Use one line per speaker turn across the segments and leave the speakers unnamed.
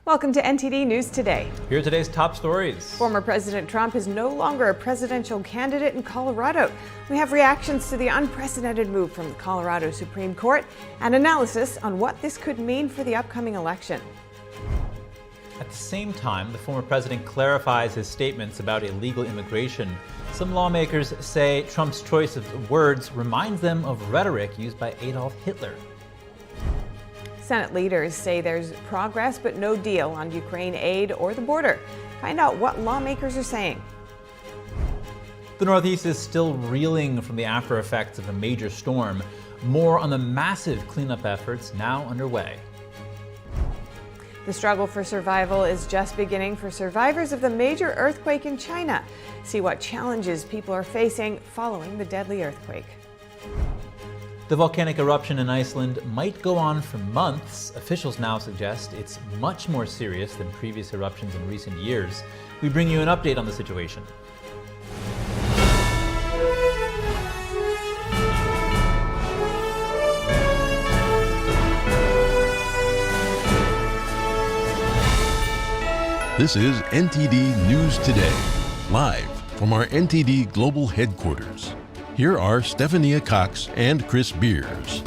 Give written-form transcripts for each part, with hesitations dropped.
Welcome to NTD News Today.
Here are today's top stories.
Former President Trump is no longer a presidential candidate in Colorado. We have reactions to the unprecedented move from the Colorado Supreme Court and analysis on what this could mean for the upcoming election.
At the same time, the former president clarifies his statements about illegal immigration. Some lawmakers say Trump's choice of words reminds them of rhetoric used by Adolf Hitler.
Senate leaders say there's progress but no deal on Ukraine aid or the border. Find out what lawmakers are saying.
The Northeast is still reeling from the after effects of a major storm. More on the massive cleanup efforts now underway.
The struggle for survival is just beginning for survivors of the major earthquake in China. See what challenges people are facing following the deadly earthquake.
The volcanic eruption in Iceland might go on for months. Officials now suggest it's much more serious than previous eruptions in recent years. We bring you an update on the situation.
This is NTD News Today, live from our NTD Global Headquarters. Here are Stephania Cox and Chris Beers.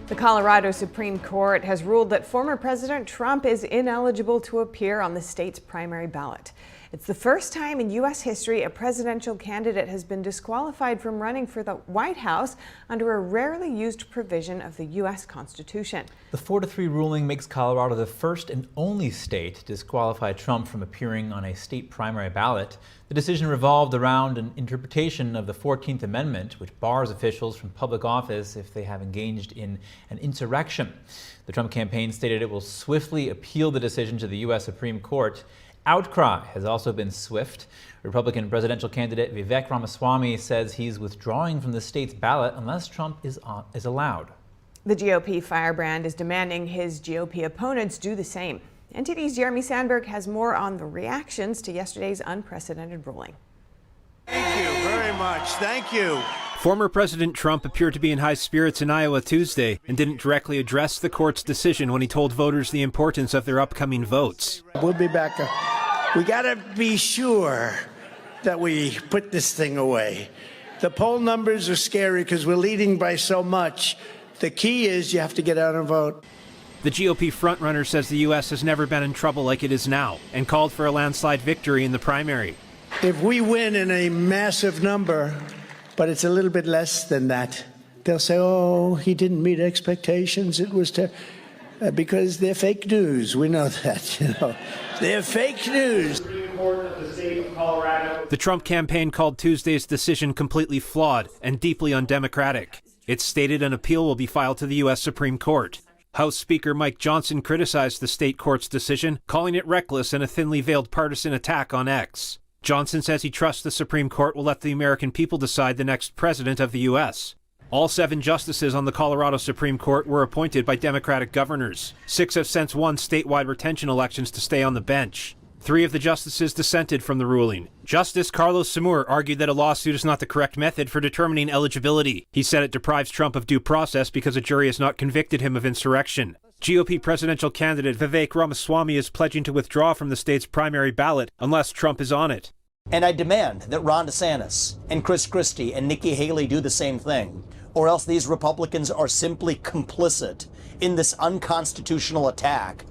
The Colorado Supreme Court has ruled that former President Trump is ineligible to appear on the state's primary ballot. It's the first time in U.S. history a presidential candidate has been disqualified from running for the White House under a rarely used provision of the U.S. Constitution.
The 4-3 ruling makes Colorado the first and only state to disqualify Trump from appearing on a state primary ballot. The decision revolved around an interpretation of the 14th Amendment, which bars officials from public office if they have engaged in an insurrection. The Trump campaign stated it will swiftly appeal the decision to the U.S. Supreme Court. Outcry has also been swift. Republican presidential candidate Vivek Ramaswamy says he's withdrawing from the state's ballot unless Trump is allowed.
The GOP firebrand is demanding his GOP opponents do the same. NTD's Jeremy Sandberg has more on the reactions to yesterday's unprecedented ruling.
Thank you very much. Thank you.
Former President Trump appeared to be in high spirits in Iowa Tuesday and didn't directly address the court's decision when he told voters the importance of their upcoming votes.
We'll be back. We got to be sure that we put this thing away. The poll numbers are scary because we're leading by so much. The key is you have to get out and vote.
The GOP frontrunner says the U.S. has never been in trouble like it is now and called for a landslide victory in the primary.
If we win in a massive number, but it's a little bit less than that, they'll say, oh, he didn't meet expectations. It was because they're fake news. We know that, They're fake news.
The Trump campaign called Tuesday's decision completely flawed and deeply undemocratic. It stated an appeal will be filed to the U.S. Supreme Court. House Speaker Mike Johnson criticized the state court's decision, calling it reckless and a thinly veiled partisan attack on X. Johnson says he trusts the Supreme Court will let the American people decide the next president of the U.S. All 7 justices on the Colorado Supreme Court were appointed by Democratic governors. 6 have since won statewide retention elections to stay on the bench. 3 of the justices dissented from the ruling. Justice Carlos Schumer argued that a lawsuit is not the correct method for determining eligibility. He said it deprives Trump of due process because a jury has not convicted him of insurrection. GOP presidential candidate Vivek Ramaswamy is pledging to withdraw from the state's primary ballot unless Trump is on it.
And I demand that Ron DeSantis and Chris Christie and Nikki Haley do the same thing, or else these Republicans are simply complicit in this unconstitutional attack.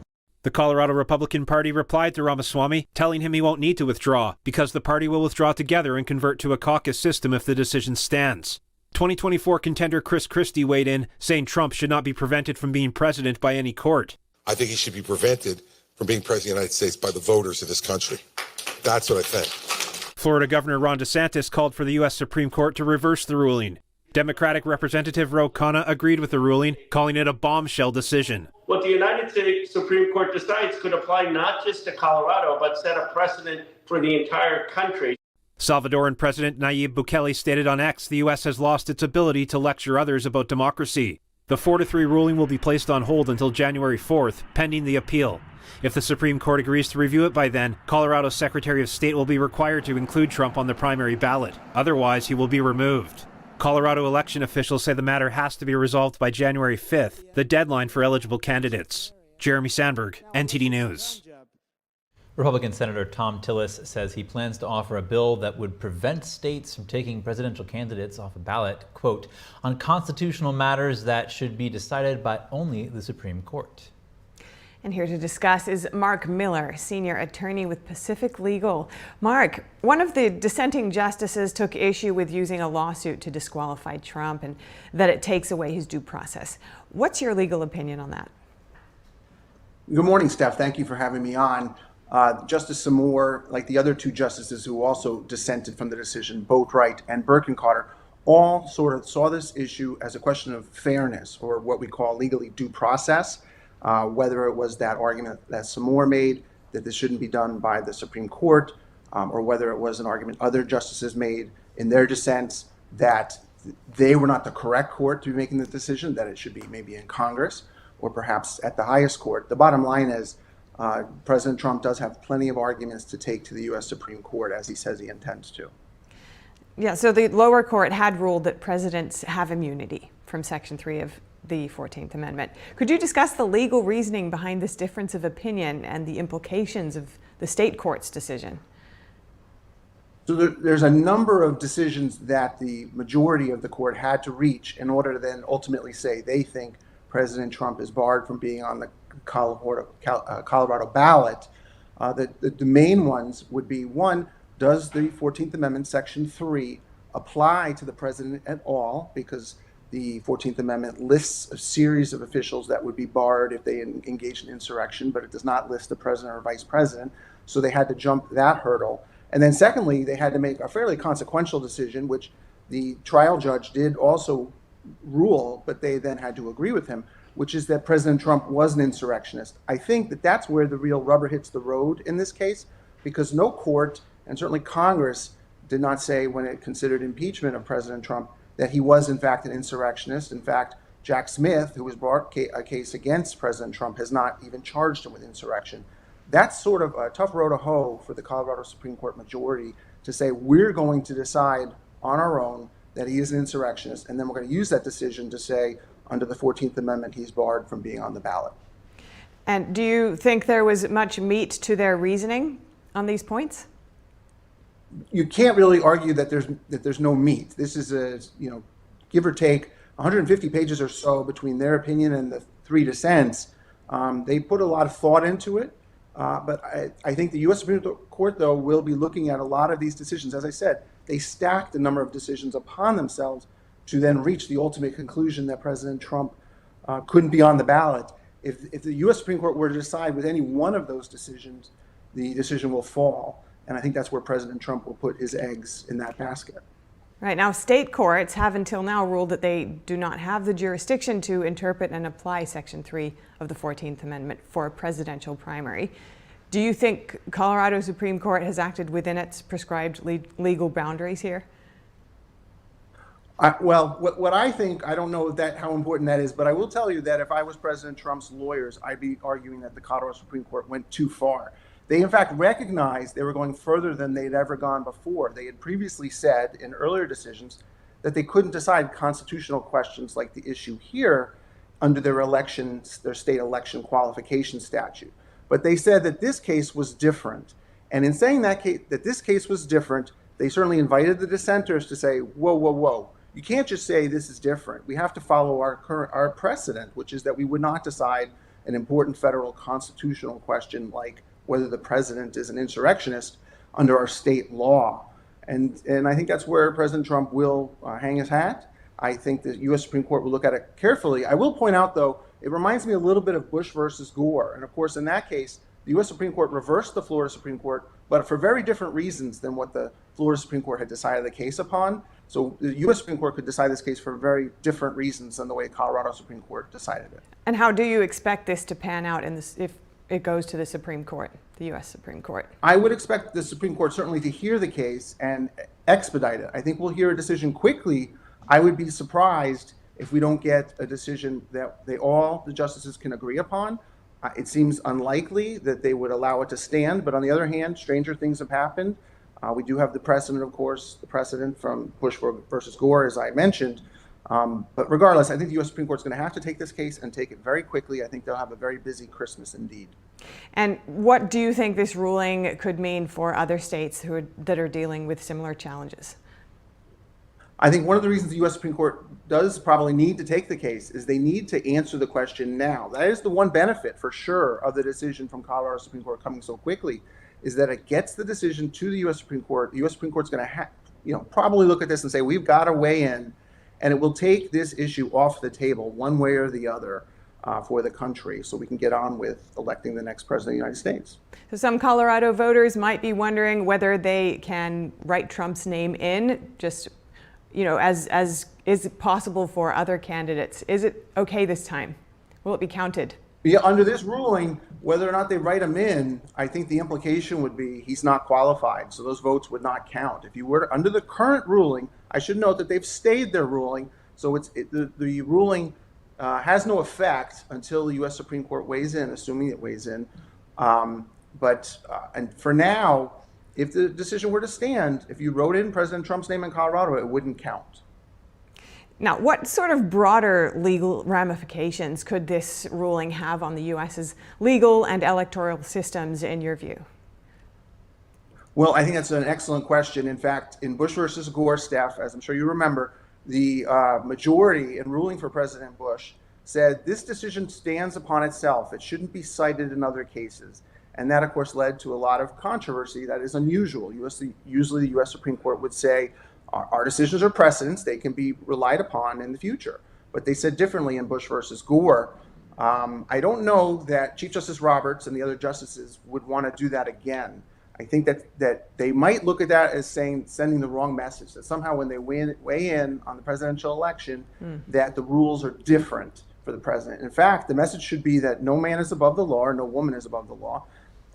The Colorado Republican Party replied to Ramaswamy, telling him he won't need to withdraw because the party will withdraw together and convert to a caucus system if the decision stands. 2024 contender Chris Christie weighed in, saying Trump should not be prevented from being president by any court.
I think he should be prevented from being president of the United States by the voters of this country. That's what I think.
Florida Governor Ron DeSantis called for the U.S. Supreme Court to reverse the ruling. Democratic Representative Ro Khanna agreed with the ruling, calling it a bombshell decision.
What the United States Supreme Court decides could apply not just to Colorado, but set a precedent for the entire country.
Salvadoran President Nayib Bukele stated on X the U.S. has lost its ability to lecture others about democracy. The 4-3 ruling will be placed on hold until January 4th, pending the appeal. If the Supreme Court agrees to review it by then, Colorado's Secretary of State will be required to include Trump on the primary ballot. Otherwise, he will be removed. Colorado election officials say the matter has to be resolved by January 5th, the deadline for eligible candidates. Jeremy Sandberg, NTD News.
Republican Senator Tom Tillis says he plans to offer a bill that would prevent states from taking presidential candidates off a ballot, quote, on constitutional matters that should be decided by only the Supreme Court.
And here to discuss is Mark Miller, senior attorney with Pacific Legal. Mark, one of the dissenting justices took issue with using a lawsuit to disqualify Trump and that it takes away his due process. What's your legal opinion on that?
Good morning, Steph. Thank you for having me on. Justice Schumer, like the other two justices who also dissented from the decision, Boatwright and Birkencarter, all sort of saw this issue as a question of fairness, or what we call legally due process. Whether it was that argument that Schumer made that this shouldn't be done by the Supreme Court, or whether it was an argument other justices made in their dissents that they were not the correct court to be making the decision, that it should be maybe in Congress or perhaps at the highest court. The bottom line is President Trump does have plenty of arguments to take to the U.S. Supreme Court, as he says he intends to.
Yeah, so the lower court had ruled that presidents have immunity from Section 3 of the 14th Amendment. Could you discuss the legal reasoning behind this difference of opinion and the implications of the state court's decision?
So there's a number of decisions that the majority of the court had to reach in order to then ultimately say they think President Trump is barred from being on the Colorado ballot. The main ones would be, one, does the 14th Amendment Section 3 apply to the president at all? Because the 14th Amendment lists a series of officials that would be barred if they engage in insurrection, but it does not list the president or vice president. So they had to jump that hurdle. And then secondly, they had to make a fairly consequential decision, which the trial judge did also rule, but they then had to agree with him, which is that President Trump was an insurrectionist. I think that that's where the real rubber hits the road in this case, because no court, and certainly Congress, did not say when it considered impeachment of President Trump that he was in fact an insurrectionist. In fact, Jack Smith, who was brought a case against President Trump, has not even charged him with insurrection. That's sort of a tough row to hoe for the Colorado Supreme Court majority to say we're going to decide on our own that he is an insurrectionist, and then we're going to use that decision to say under the 14th Amendment he's barred from being on the ballot.
And do you think there was much meat to their reasoning on these points?
You can't really argue that there's no meat. This is a, give or take 150 pages or so between their opinion and the three dissents. They put a lot of thought into it, but I think the U.S. Supreme Court, though, will be looking at a lot of these decisions. As I said, they stacked a number of decisions upon themselves to then reach the ultimate conclusion that President Trump couldn't be on the ballot. If the U.S. Supreme Court were to decide with any one of those decisions, the decision will fall. And I think that's where President Trump will put his eggs in that basket.
Right. Now, state courts have until now ruled that they do not have the jurisdiction to interpret and apply Section 3 of the 14th Amendment for a presidential primary. Do you think Colorado Supreme Court has acted within its prescribed legal boundaries here?
Well, what I think, I don't know how important that is, but I will tell you that if I was President Trump's lawyers, I'd be arguing that the Colorado Supreme Court went too far. They, in fact, recognized they were going further than they'd ever gone before. They had previously said in earlier decisions that they couldn't decide constitutional questions like the issue here under their state election qualification statute. But they said that this case was different. And in saying that this case was different, they certainly invited the dissenters to say, whoa, whoa, whoa. You can't just say this is different. We have to follow our precedent, which is that we would not decide an important federal constitutional question like whether the president is an insurrectionist under our state law. And I think that's where President Trump will hang his hat. I think the U.S. Supreme Court will look at it carefully. I will point out, though, it reminds me a little bit of Bush versus Gore. And of course, in that case, the U.S. Supreme Court reversed the Florida Supreme Court, but for very different reasons than what the Florida Supreme Court had decided the case upon. So the U.S. Supreme Court could decide this case for very different reasons than the way Colorado Supreme Court decided it.
And how do you expect this to pan out if it goes to the Supreme Court, the U.S. Supreme Court?
I would expect the Supreme Court certainly to hear the case and expedite it. I think we'll hear a decision quickly. I would be surprised if we don't get a decision that all the justices can agree upon. It seems unlikely that they would allow it to stand, but on the other hand, stranger things have happened. We do have the precedent, of course, from Bush versus Gore, as I mentioned. But regardless, I think the U.S. Supreme Court is going to have to take this case and take it very quickly. I think they'll have a very busy Christmas indeed.
And what do you think this ruling could mean for other states that are dealing with similar challenges?
I think one of the reasons the U.S. Supreme Court does probably need to take the case is they need to answer the question now. That is the one benefit, for sure, of the decision from Colorado Supreme Court coming so quickly, is that it gets the decision to the U.S. Supreme Court. The U.S. Supreme Court's going to probably look at this and say, we've got to weigh in, and it will take this issue off the table one way or the other for the country, so we can get on with electing the next president of the United States.
So some Colorado voters might be wondering whether they can write Trump's name in, just as is possible for other candidates. Is it okay this time? Will it be counted?
Yeah, under this ruling, whether or not they write him in, I think the implication would be he's not qualified, so those votes would not count. If you were under the current ruling, I should note that they've stayed their ruling, so the ruling has no effect until the U.S. Supreme Court weighs in, assuming it weighs in. And for now, if the decision were to stand, if you wrote in President Trump's name in Colorado, it wouldn't count.
Now, what sort of broader legal ramifications could this ruling have on the U.S.'s legal and electoral systems, in your view?
Well, I think that's an excellent question. In fact, in Bush versus Gore, Steph, as I'm sure you remember, the majority in ruling for President Bush said this decision stands upon itself. It shouldn't be cited in other cases. And that, of course, led to a lot of controversy that is unusual. Usually the U.S. Supreme Court would say, our decisions are precedents. They can be relied upon in the future. But they said differently in Bush versus Gore. I don't know that Chief Justice Roberts and the other justices would want to do that again. I think that they might look at that as sending the wrong message, that somehow when they weigh in on the presidential election, that the rules are different for the president. In fact, the message should be that no man is above the law or no woman is above the law.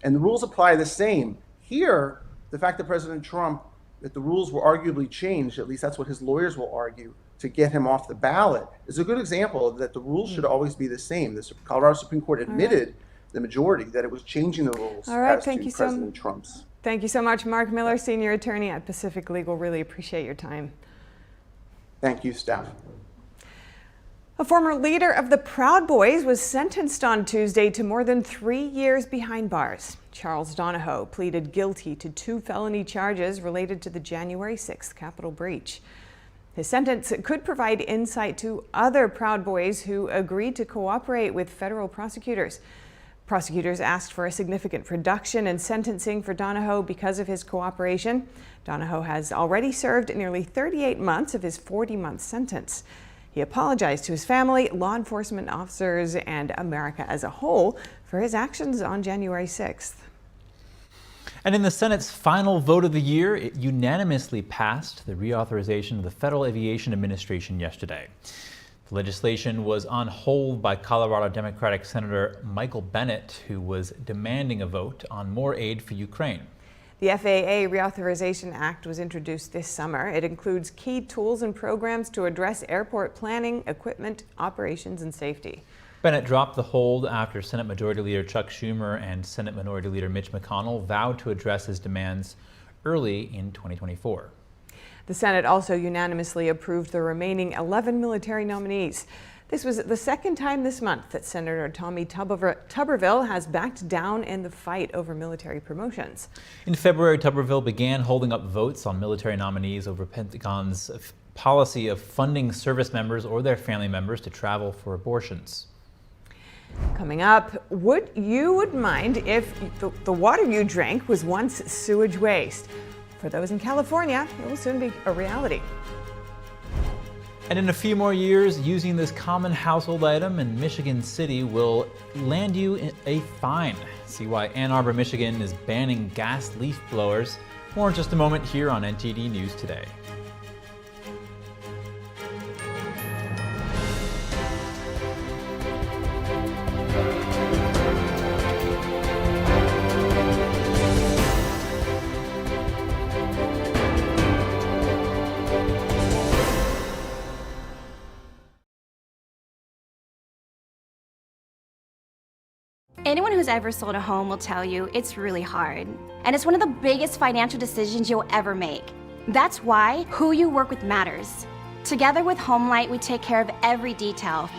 And the rules apply the same. Here, the fact that President Trump, that the rules were arguably changed, at least that's what his lawyers will argue, to get him off the ballot, is a good example that the rules should always be the same. The Colorado Supreme Court admitted, the majority, that it was changing the rules as to President Trump's.
Thank you so much, Mark Miller, Senior Attorney at Pacific Legal. Really appreciate your time.
Thank you, Steph.
A former leader of the Proud Boys was sentenced on Tuesday to more than 3 years behind bars. Charles Donahoe pleaded guilty to 2 felony charges related to the January 6th Capitol breach. His sentence could provide insight to other Proud Boys who agreed to cooperate with federal prosecutors. Prosecutors asked for a significant reduction in sentencing for Donahoe because of his cooperation. Donahoe has already served nearly 38 months of his 40-month sentence. He apologized to his family, law enforcement officers, and America as a whole for his actions on January 6th.
And in the Senate's final vote of the year, it unanimously passed the reauthorization of the Federal Aviation Administration yesterday. The legislation was on hold by Colorado Democratic Senator Michael Bennet, who was demanding a vote on more aid for Ukraine.
The FAA Reauthorization Act was introduced this summer. It includes key tools and programs to address airport planning, equipment, operations, and safety.
Bennet dropped the hold after Senate Majority Leader Chuck Schumer and Senate Minority Leader Mitch McConnell vowed to address his demands early in 2024.
The Senate also unanimously approved the remaining 11 military nominees. This was the second time this month that Senator Tommy Tuberville has backed down in the fight over military promotions.
In February, Tuberville began holding up votes on military nominees over Pentagon's policy of funding service members or their family members to travel for abortions.
Coming up, would you mind if the water you drank was once sewage waste? For those in California, it will soon be a reality.
And in a few more years, using this common household item in Michigan City will land you a fine. See why Ann Arbor, Michigan is banning gas leaf blowers. More in just a moment here on NTD News Today.
Anyone who's ever sold a home will tell you it's really hard. And it's one of the biggest financial decisions you'll ever make. That's why who you work with matters. Together with HomeLight, we take care of every detail.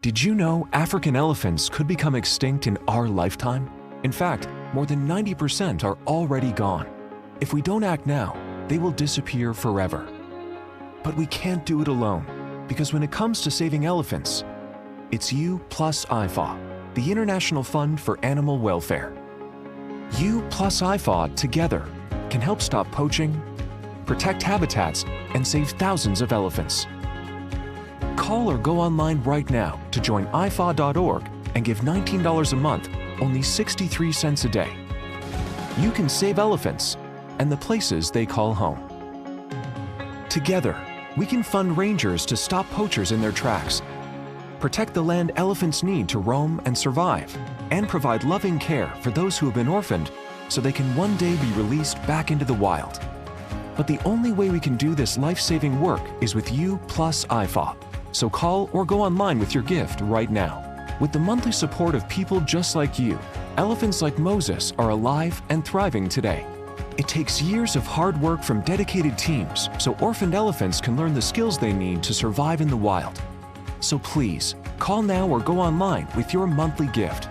Did you know African elephants could become extinct in our lifetime? In fact, more than 90% are already gone. If we don't act now, they will disappear forever. But we can't do it alone, because when it comes to saving elephants, it's you plus IFAW, the International Fund for Animal Welfare. You plus IFAW together can help stop poaching, protect habitats, and save thousands of elephants. Call or go online right now to join IFAW.org and give $19 a month, only 63 cents a day. You can save elephants and the places they call home. Together, we can fund rangers to stop poachers in their tracks, protect the land elephants need to roam and survive, and provide loving care for those who have been orphaned so they can one day be released back into the wild. But the only way we can do this life-saving work is with you plus IFAW. So call or go online with your gift right now. With the monthly support of people just like you, elephants like Moses are alive and thriving today. It takes years of hard work from dedicated teams so orphaned elephants can learn the skills they need to survive in the wild. So please, call now or go online with your monthly gift.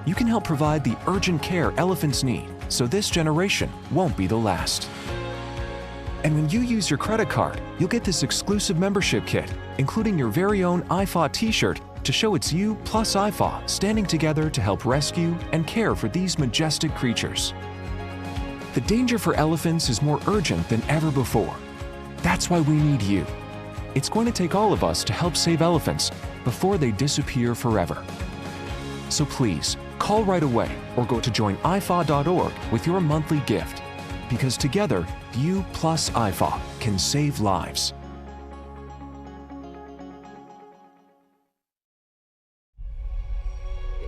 You can help provide the urgent care elephants need so this generation won't be the last. And when you use your credit card, you'll get this exclusive membership kit, including your very own IFAW t-shirt to show it's you plus IFAW standing together to help rescue and care for these majestic creatures. The danger for elephants is more urgent than ever before. That's why we need you. It's going to take all of us to help save elephants before they disappear forever. So please, call right away or go to joinifaw.org with your monthly gift, because together, you plus IFAW can save lives.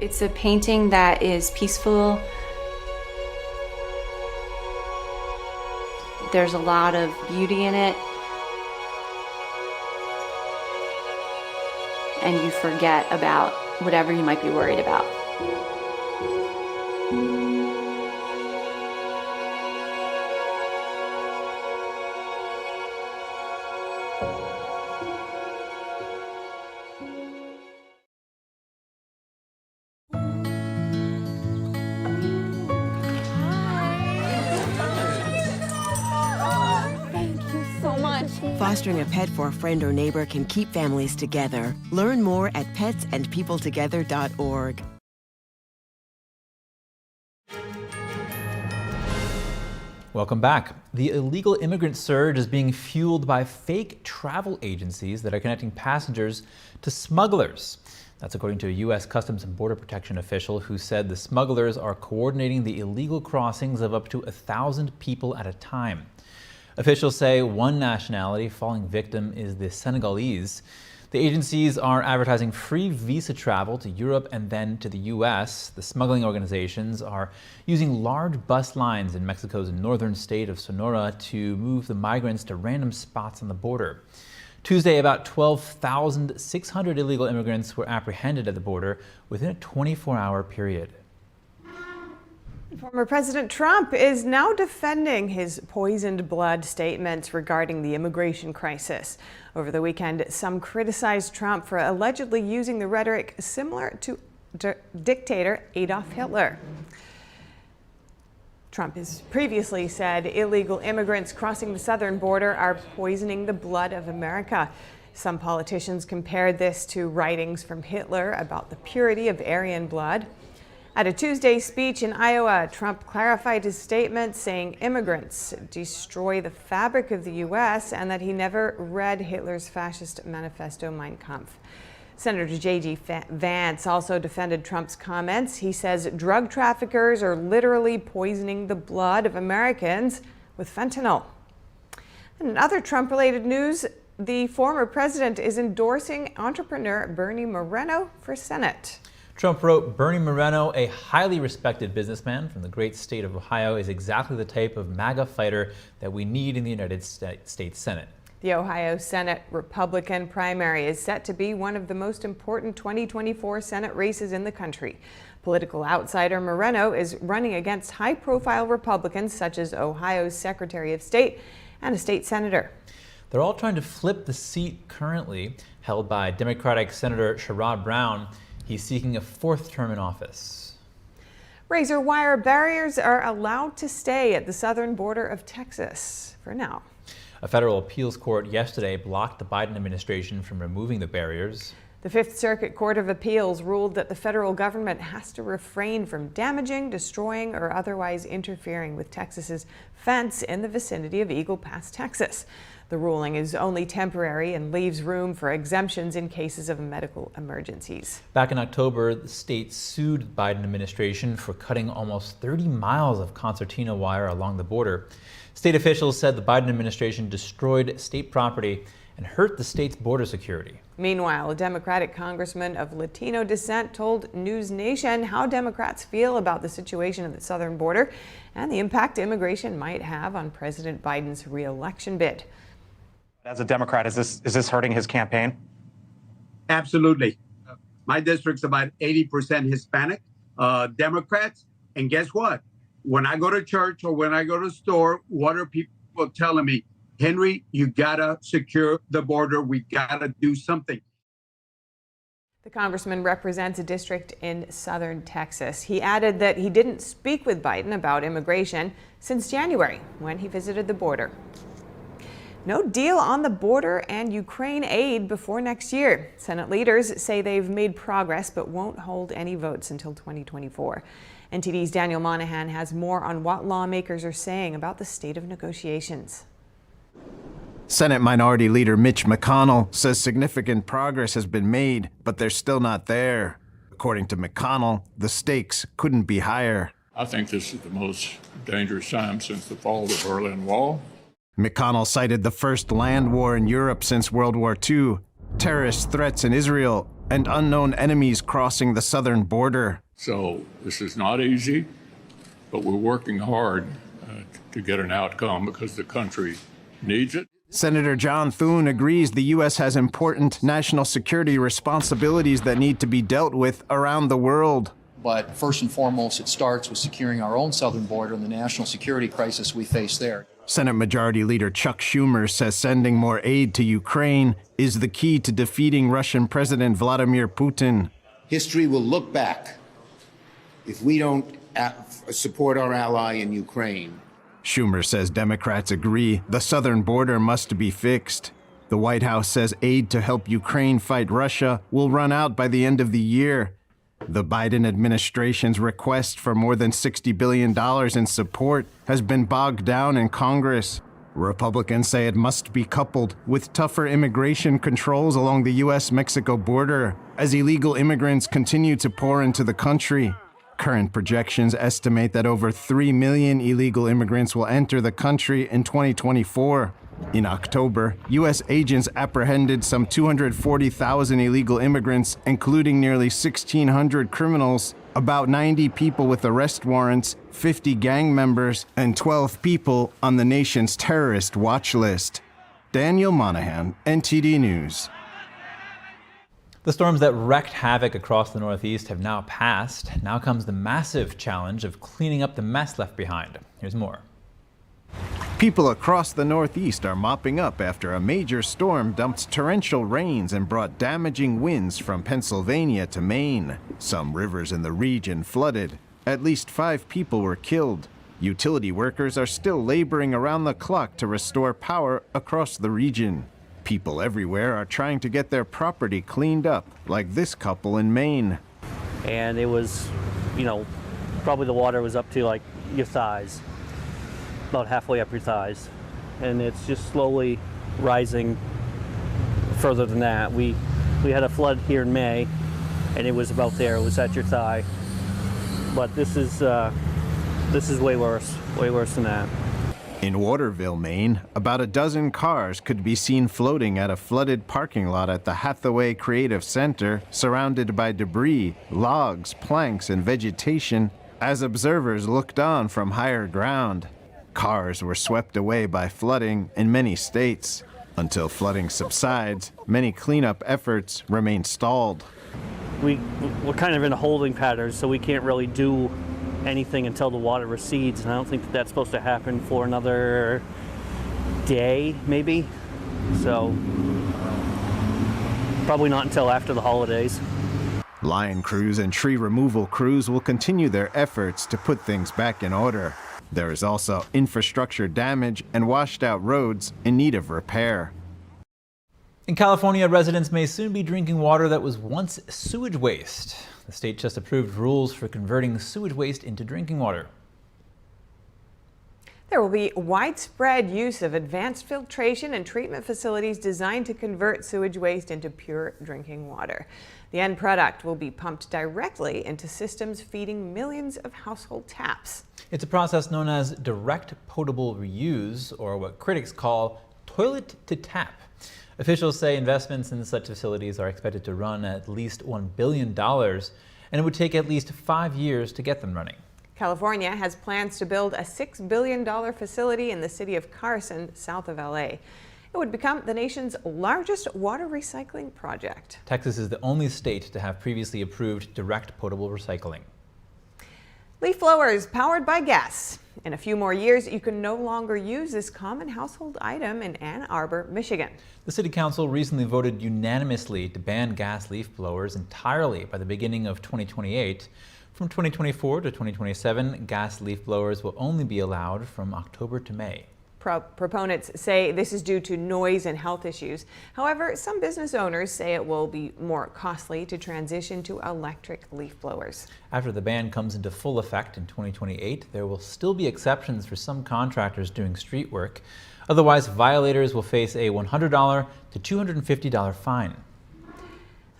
It's a painting that is peaceful. There's a lot of beauty in it. And you forget about whatever you might be worried about.
Fostering a pet for a friend or neighbor can keep families together. Learn more at petsandpeopletogether.org.
Welcome back. The illegal immigrant surge is being fueled by fake travel agencies that are connecting passengers to smugglers. That's according to a U.S. Customs and Border Protection official who said the smugglers are coordinating the illegal crossings of up to 1,000 people at a time. Officials say one nationality falling victim is the Senegalese. The agencies are advertising free visa travel to Europe and then to the U.S. The smuggling organizations are using large bus lines in Mexico's northern state of Sonora to move the migrants to random spots on the border. Tuesday, about 12,600 illegal immigrants were apprehended at the border within a 24-hour period.
Former President Trump is now defending his poisoned blood statements regarding the immigration crisis. Over the weekend, some criticized Trump for allegedly using the rhetoric similar to dictator Adolf Hitler. Trump has previously said illegal immigrants crossing the southern border are poisoning the blood of America. Some politicians compared this to writings from Hitler about the purity of Aryan blood. At a Tuesday speech in Iowa, Trump clarified his statement, saying immigrants destroy the fabric of the U.S. and that he never read Hitler's fascist manifesto, Mein Kampf. Senator J.D. Vance also defended Trump's comments. He says drug traffickers are literally poisoning the blood of Americans with fentanyl. And in other Trump-related news, the former president is endorsing entrepreneur Bernie Moreno for Senate.
Trump wrote, "Bernie Moreno, a highly respected businessman from the great state of Ohio, is exactly the type of MAGA fighter that we need in the United States Senate."
The Ohio Senate Republican primary is set to be one of the most important 2024 Senate races in the country. Political outsider Moreno is running against high-profile Republicans such as Ohio's Secretary of State and a state senator.
They're all trying to flip the seat currently held by Democratic Senator Sherrod Brown. He's seeking a 4th term in office.
Razor wire barriers are allowed to stay at the southern border of Texas for now.
A federal appeals court yesterday blocked the Biden administration from removing the barriers.
The Fifth Circuit Court of Appeals ruled that the federal government has to refrain from damaging, destroying, or otherwise interfering with Texas's fence in the vicinity of Eagle Pass, Texas. The ruling is only temporary and leaves room for exemptions in cases of medical emergencies.
Back in October, the state sued the Biden administration for cutting almost 30 miles of concertina wire along the border. State officials said the Biden administration destroyed state property and hurt the state's border security.
Meanwhile, a Democratic congressman of Latino descent told News Nation how Democrats feel about the situation at the southern border and the impact immigration might have on President Biden's re-election bid.
As a Democrat, is this hurting his campaign?
Absolutely. My district's about 80% Hispanic Democrats. And guess what? When I go to church or when I go to the store, what are people telling me? Henry, you gotta secure the border. We gotta do something.
The congressman represents a district in southern Texas. He added that he didn't speak with Biden about immigration since January when he visited the border. No deal on the border and Ukraine aid before next year. Senate leaders say they've made progress but won't hold any votes until 2024. NTD's Daniel Monahan has more on what lawmakers are saying about the state of negotiations.
Senate Minority Leader Mitch McConnell says significant progress has been made, but they're still not there. According to McConnell, the stakes couldn't be higher.
I think this is the most dangerous time since the fall of the Berlin Wall.
McConnell cited the first land war in Europe since World War II, terrorist threats in Israel, and unknown enemies crossing the southern border.
So this is not easy, but we're working hard to get an outcome because the country needs it.
Senator John Thune agrees the U.S. has important national security responsibilities that need to be dealt with around the world.
But first and foremost, it starts with securing our own southern border and the national security crisis we face there.
Senate Majority Leader Chuck Schumer says sending more aid to Ukraine is the key to defeating Russian President Vladimir Putin.
History will look back if we don't support our ally in Ukraine.
Schumer says Democrats agree the southern border must be fixed. The White House says aid to help Ukraine fight Russia will run out by the end of the year. The Biden administration's request for more than $60 billion in support has been bogged down in Congress. Republicans say it must be coupled with tougher immigration controls along the U.S.-Mexico border as illegal immigrants continue to pour into the country. Current projections estimate that over 3 million illegal immigrants will enter the country in 2024. In October, U.S. agents apprehended some 240,000 illegal immigrants, including nearly 1,600 criminals, about 90 people with arrest warrants, 50 gang members, and 12 people on the nation's terrorist watch list. Daniel Monahan, NTD News.
The storms that wreaked havoc across the Northeast have now passed. Now comes the massive challenge of cleaning up the mess left behind. Here's more.
People across the Northeast are mopping up after a major storm dumped torrential rains and brought damaging winds from Pennsylvania to Maine. Some rivers in the region flooded. At least 5 people were killed. Utility workers are still laboring around the clock to restore power across the region. People everywhere are trying to get their property cleaned up, like this couple in Maine.
And it was, probably the water was up to like your thighs, about halfway up your thighs. And it's just slowly rising further than that. We had a flood here in May, and it was about there. It was at your thigh. But this is way worse than that.
In Waterville, Maine, about a dozen cars could be seen floating at a flooded parking lot at the Hathaway Creative Center, surrounded by debris, logs, planks, and vegetation, as observers looked on from higher ground. Cars were swept away by flooding in many states. Until flooding subsides, many cleanup efforts remain stalled.
We're kind of in a holding pattern, so we can't really do anything until the water recedes, and I don't think that's supposed to happen for another day, maybe. So probably not until after the holidays.
Line crews and tree removal crews will continue their efforts to put things back in order. There is also infrastructure damage and washed out roads in need of repair.
In California, residents may soon be drinking water that was once sewage waste. The state just approved rules for converting sewage waste into drinking water.
There will be widespread use of advanced filtration and treatment facilities designed to convert sewage waste into pure drinking water. The end product will be pumped directly into systems feeding millions of household taps.
It's a process known as direct potable reuse, or what critics call toilet to tap. Officials say investments in such facilities are expected to run at least $1 billion, and it would take at least 5 years to get them running.
California has plans to build a $6 billion facility in the city of Carson, south of LA. It would become the nation's largest water recycling project.
Texas is the only state to have previously approved direct potable recycling.
Leaf blowers powered by gas. In a few more years, you can no longer use this common household item in Ann Arbor, Michigan.
The City Council recently voted unanimously to ban gas leaf blowers entirely by the beginning of 2028. From 2024 to 2027, gas leaf blowers will only be allowed from October to May.
Proponents say this is due to noise and health issues. However, some business owners say it will be more costly to transition to electric leaf blowers.
After the ban comes into full effect in 2028, there will still be exceptions for some contractors doing street work. Otherwise, violators will face a $100 to $250 fine.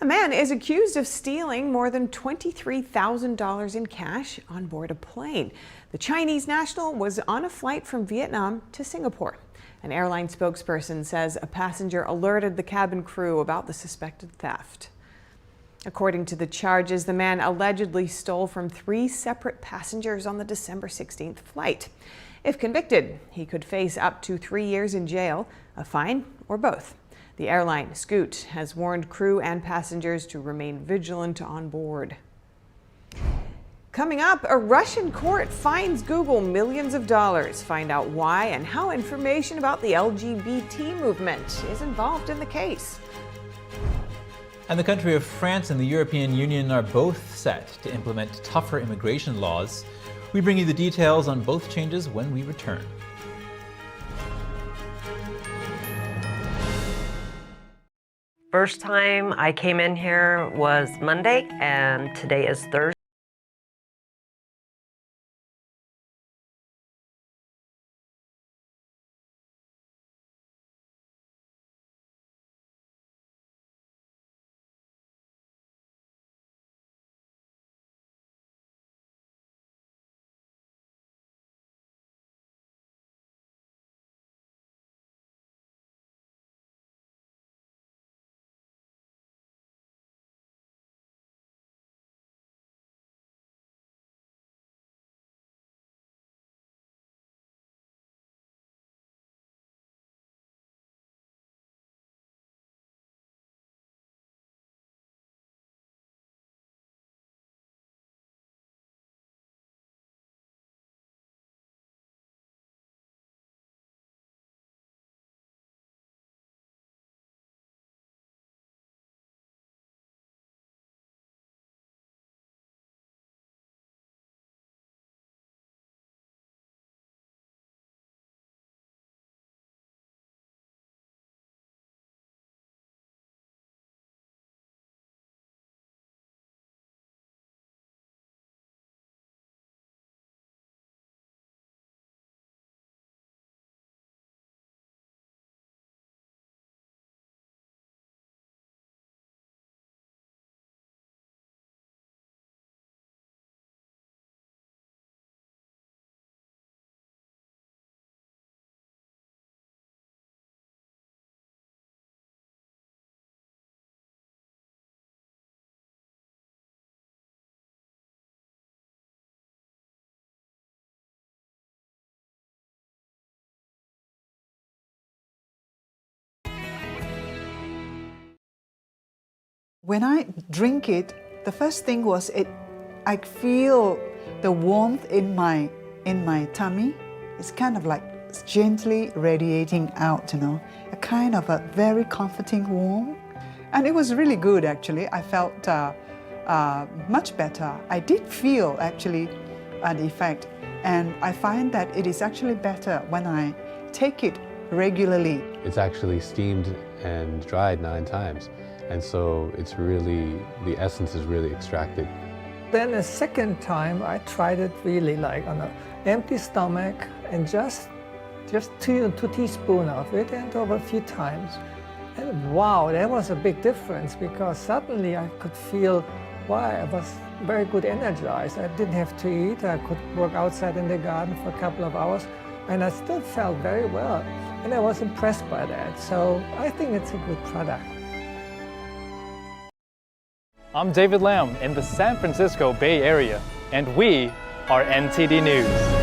A man is accused of stealing more than $23,000 in cash on board a plane. The Chinese national was on a flight from Vietnam to Singapore. An airline spokesperson says a passenger alerted the cabin crew about the suspected theft. According to the charges, the man allegedly stole from 3 separate passengers on the December 16th flight. If convicted, he could face up to 3 years in jail, a fine, or both. The airline, Scoot, has warned crew and passengers to remain vigilant on board. Coming up, a Russian court fines Google millions of dollars. Find out why and how information about the LGBT movement is involved in the case.
And the country of France and the European Union are both set to implement tougher immigration laws. We bring you the details on both changes when we return.
First time I came in here was Monday, and today is Thursday.
When I drink it, the first thing was I feel the warmth in my tummy. It's kind of like It's gently radiating out, a kind of a very comforting warmth. And it was really good, actually. I felt much better. I did feel, actually, the effect. And I find that it is actually better when I take it regularly.
It's actually steamed and dried 9 times. And so it's really, the essence is really extracted.
Then the second time, I tried it really like on an empty stomach and just 2 teaspoons of it, and over a few times. And wow, that was a big difference, because suddenly I could feel, wow, I was very good energized. I didn't have to eat. I could work outside in the garden for a couple of hours, and I still felt very well. And I was impressed by that. So I think it's a good product.
I'm David Lam in the San Francisco Bay Area, and we are NTD News.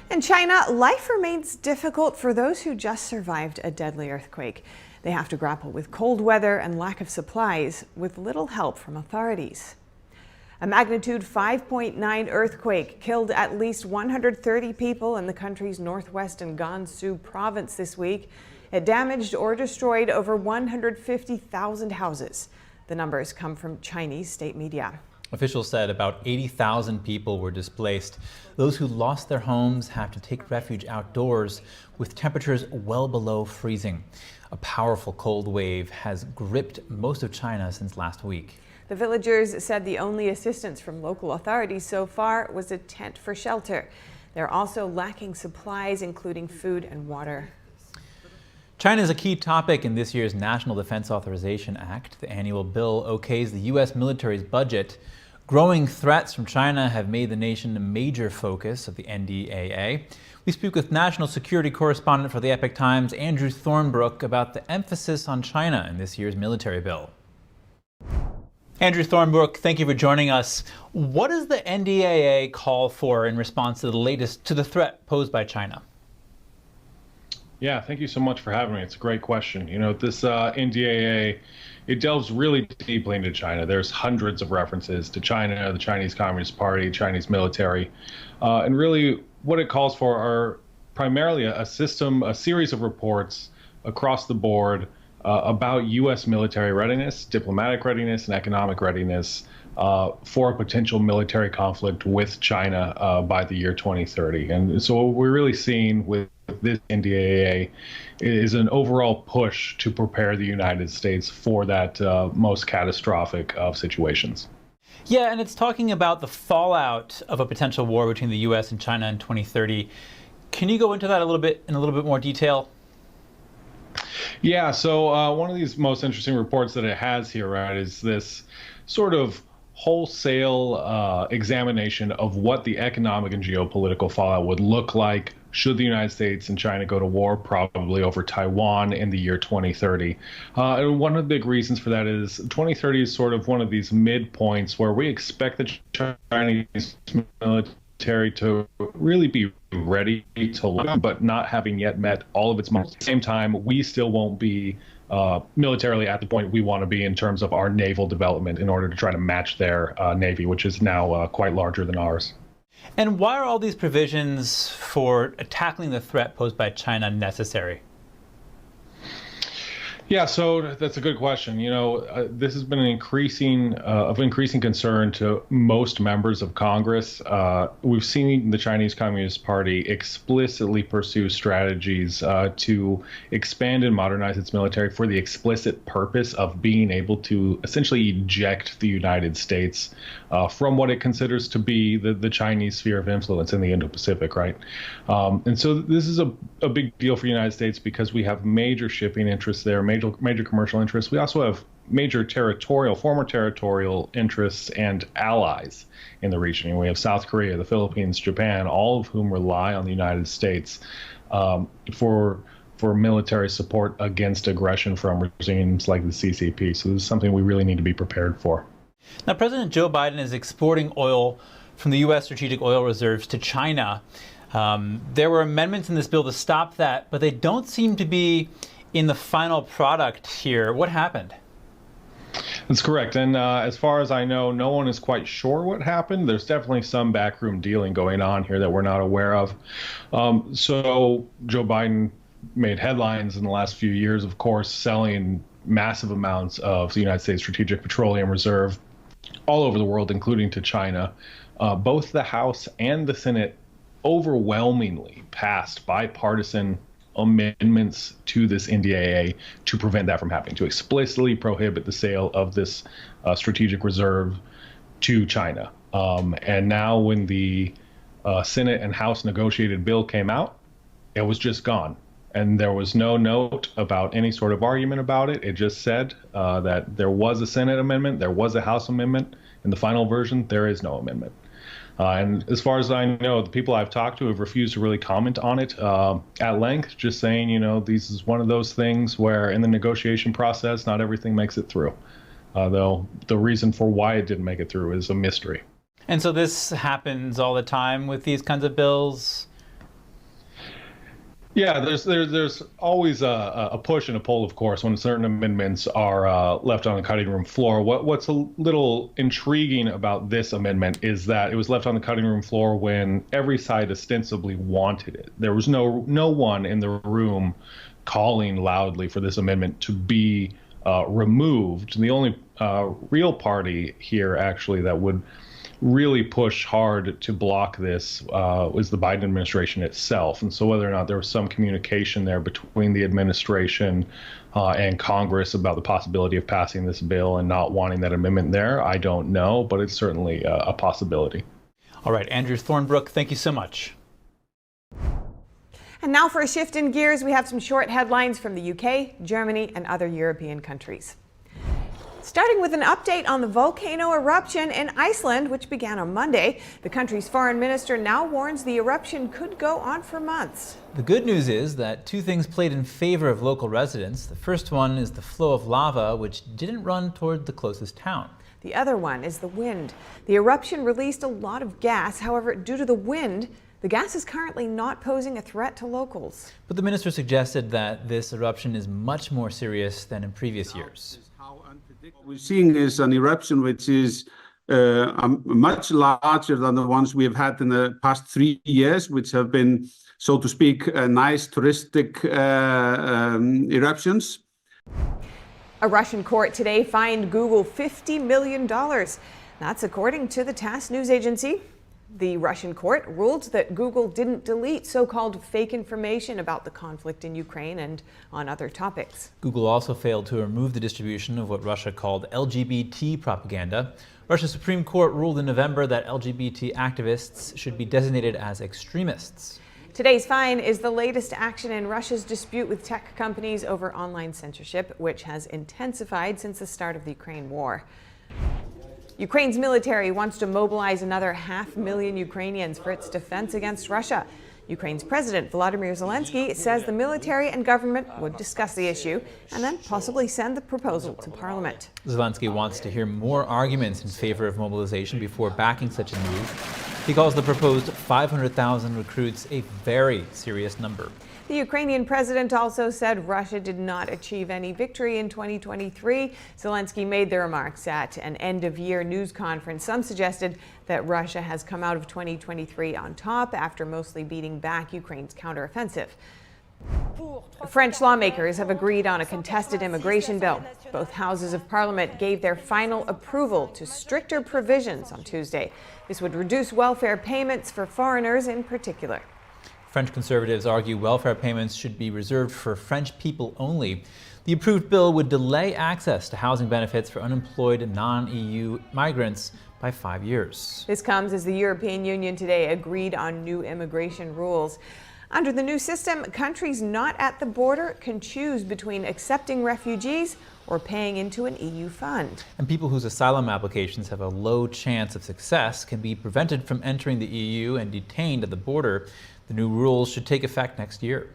In China, life remains difficult for those who just survived a deadly earthquake. They have to grapple with cold weather and lack of supplies, with little help from authorities. A magnitude 5.9 earthquake killed at least 130 people in the country's northwestern Gansu province this week. It damaged or destroyed over 150,000 houses. The numbers come from Chinese state media.
Officials said about 80,000 people were displaced. Those who lost their homes have to take refuge outdoors with temperatures well below freezing. A powerful cold wave has gripped most of China since last week.
The villagers said the only assistance from local authorities so far was a tent for shelter. They're also lacking supplies, including food and water.
China is a key topic in this year's National Defense Authorization Act. The annual bill okays the U.S. military's budget. Growing threats from China have made the nation a major focus of the NDAA. We speak with national security correspondent for the Epoch Times, Andrew Thornbrook, about the emphasis on China in this year's military bill. Andrew Thornbrook, thank you for joining us. What does the NDAA call for in response to the threat posed by China?
Yeah, thank you so much for having me. It's a great question. You know, this NDAA, it delves really deeply into China. There's hundreds of references to China, the Chinese Communist Party, Chinese military, and really what it calls for are primarily a series of reports across the board about U.S. military readiness, diplomatic readiness, and economic readiness for a potential military conflict with China by the year 2030. And so what we're really seeing with this NDAA is an overall push to prepare the United States for that most catastrophic of situations.
Yeah, and it's talking about the fallout of a potential war between the U.S. and China in 2030. Can you go into that in a little bit more detail?
Yeah, so one of these most interesting reports that it has here, right, is this sort of wholesale examination of what the economic and geopolitical fallout would look like should the United States and China go to war, probably over Taiwan in the year 2030. And one of the big reasons for that is 2030 is sort of one of these midpoints where we expect the Chinese military to really be ready to learn, but not having yet met all of its milestones. At the same time, we still won't be militarily at the point we want to be in terms of our naval development in order to try to match their Navy, which is now quite larger than ours.
And why are all these provisions for tackling the threat posed by China necessary?
Yeah, so that's a good question. You know, this has been an increasing concern to most members of Congress. We've seen the Chinese Communist Party explicitly pursue strategies to expand and modernize its military for the explicit purpose of being able to essentially eject the United States from what it considers to be the Chinese sphere of influence in the Indo-Pacific, right? And so this is a big deal for the United States because we have major shipping interests there, major commercial interests. We also have major former territorial interests and allies in the region. And we have South Korea, the Philippines, Japan, all of whom rely on the United States for military support against aggression from regimes like the CCP. So this is something we really need to be prepared for.
Now, President Joe Biden is exporting oil from the U.S. strategic oil reserves to China. There were amendments in this bill to stop that, but they don't seem to be in the final product here. What happened?
That's correct. And as far as I know, no one is quite sure what happened. There's definitely some backroom dealing going on here that we're not aware of. So Joe Biden made headlines in the last few years, of course, selling massive amounts of the United States Strategic Petroleum Reserve all over the world, including to China. Both the House and the Senate overwhelmingly passed bipartisan amendments to this NDAA to prevent that from happening, to explicitly prohibit the sale of this strategic reserve to China. And now when the Senate and House negotiated bill came out, it was just gone. And there was no note about any sort of argument about it. It just said that there was a Senate amendment, there was a House amendment. In the final version, there is no amendment. And as far as I know, the people I've talked to have refused to really comment on it at length, just saying, you know, this is one of those things where in the negotiation process, not everything makes it through. Though the reason for why it didn't make it through is a mystery.
And so this happens all the time with these kinds of bills?
Yeah, there's always a push and a pull, of course, when certain amendments are left on the cutting room floor. What's a little intriguing about this amendment is that it was left on the cutting room floor when every side ostensibly wanted it. There was no one in the room calling loudly for this amendment to be removed. And the only real party here, actually, that would really push hard to block this was the Biden administration itself. And so whether or not there was some communication there between the administration and Congress about the possibility of passing this bill and not wanting that amendment there, I don't know, but it's certainly a possibility.
All right, Andrew Thornbrook, thank you so much.
And now for a shift in gears, we have some short headlines from the UK, Germany, and other European countries. Starting with an update on the volcano eruption in Iceland, which began on Monday. The country's foreign minister now warns the eruption could go on for months.
The good news is that two things played in favor of local residents. The first one is the flow of lava, which didn't run toward the closest town.
The other one is the wind. The eruption released a lot of gas. However, due to the wind, the gas is currently not posing a threat to locals.
But the minister suggested that this eruption is much more serious than in previous years.
What we're seeing is an eruption which is much larger than the ones we have had in the past 3 years, which have been, so to speak, nice touristic eruptions.
A Russian court today fined Google $50 million. That's according to the TASS news agency. The Russian court ruled that Google didn't delete so-called fake information about the conflict in Ukraine and on other topics.
Google also failed to remove the distribution of what Russia called LGBT propaganda. Russia's Supreme Court ruled in November that LGBT activists should be designated as extremists.
Today's fine is the latest action in Russia's dispute with tech companies over online censorship, which has intensified since the start of the Ukraine war. Ukraine's military wants to mobilize another 500,000 Ukrainians for its defense against Russia. Ukraine's President Volodymyr Zelensky says the military and government would discuss the issue and then possibly send the proposal to Parliament.
Zelensky wants to hear more arguments in favor of mobilization before backing such a move. He calls the proposed 500,000 recruits a very serious number.
The Ukrainian president also said Russia did not achieve any victory in 2023. Zelensky made the remarks at an end-of-year news conference. Some suggested that Russia has come out of 2023 on top after mostly beating back Ukraine's counteroffensive. French lawmakers have agreed on a contested immigration bill. Both houses of parliament gave their final approval to stricter provisions on Tuesday. This would reduce welfare payments for foreigners in particular.
French conservatives argue welfare payments should be reserved for French people only. The approved bill would delay access to housing benefits for unemployed non-EU migrants by 5 years.
This comes as the European Union today agreed on new immigration rules. Under the new system, countries not at the border can choose between accepting refugees or paying into an EU fund.
And people whose asylum applications have a low chance of success can be prevented from entering the EU and detained at the border. The new rules should take effect next year.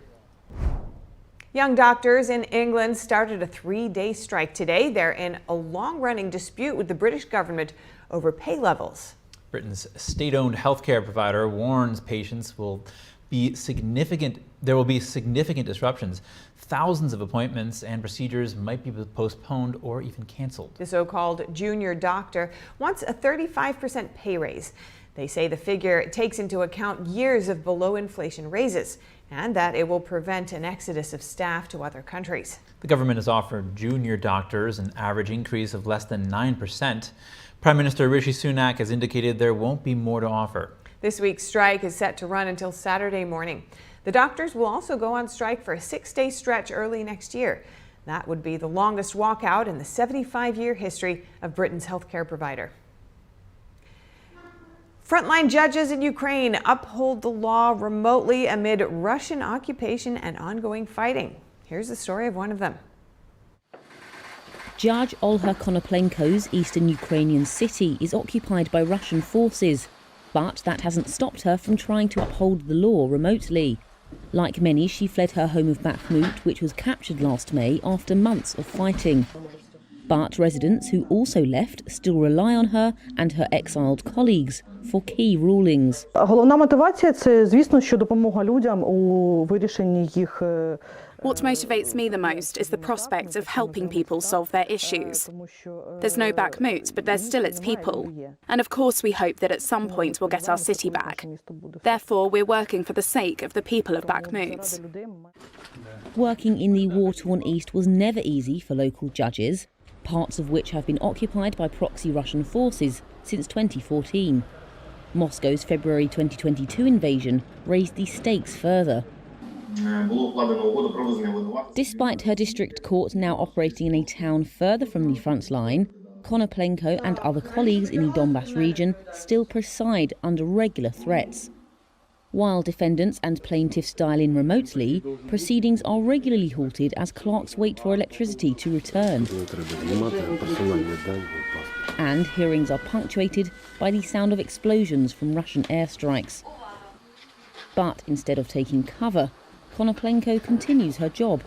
Young doctors in England started a 3-day strike today. They're in a long-running dispute with the British government over pay levels.
Britain's state-owned healthcare provider warns patients there will be significant disruptions. thousands of appointments and procedures might be postponed or even canceled.
The so-called junior doctor wants a 35% pay raise. They say the figure takes into account years of below-inflation raises and that it will prevent an exodus of staff to other countries.
The government has offered junior doctors an average increase of less than 9%. Prime Minister Rishi Sunak has indicated there won't be more to offer.
This week's strike is set to run until Saturday morning. The doctors will also go on strike for a 6-day stretch early next year. That would be the longest walkout in the 75-year history of Britain's healthcare provider. Frontline judges in Ukraine uphold the law remotely amid Russian occupation and ongoing fighting. Here's the story of one of them.
Judge Olha Konoplenko's eastern Ukrainian city is occupied by Russian forces, but that hasn't stopped her from trying to uphold the law remotely. Like many, she fled her home of Bakhmut, which was captured last May after months of fighting. But residents who also left still rely on her and her exiled colleagues for key rulings.
Головна мотивація – це, звісно, що допомога людям у вирішенні їх.
What motivates me the most is the prospect of helping people solve their issues. There's no Bakhmut, but there's still its people. And of course we hope that at some point we'll get our city back. Therefore, we're working for the sake of the people of Bakhmut.
Working in the war-torn east was never easy for local judges, parts of which have been occupied by proxy Russian forces since 2014. Moscow's February 2022 invasion raised the stakes further. Despite her district court now operating in a town further from the front line, Konoplenko and other colleagues in the Donbass region still preside under regular threats. While defendants and plaintiffs dial in remotely, proceedings are regularly halted as clerks wait for electricity to return. And hearings are punctuated by the sound of explosions from Russian airstrikes. But instead of taking cover, Konoplenko continues her job.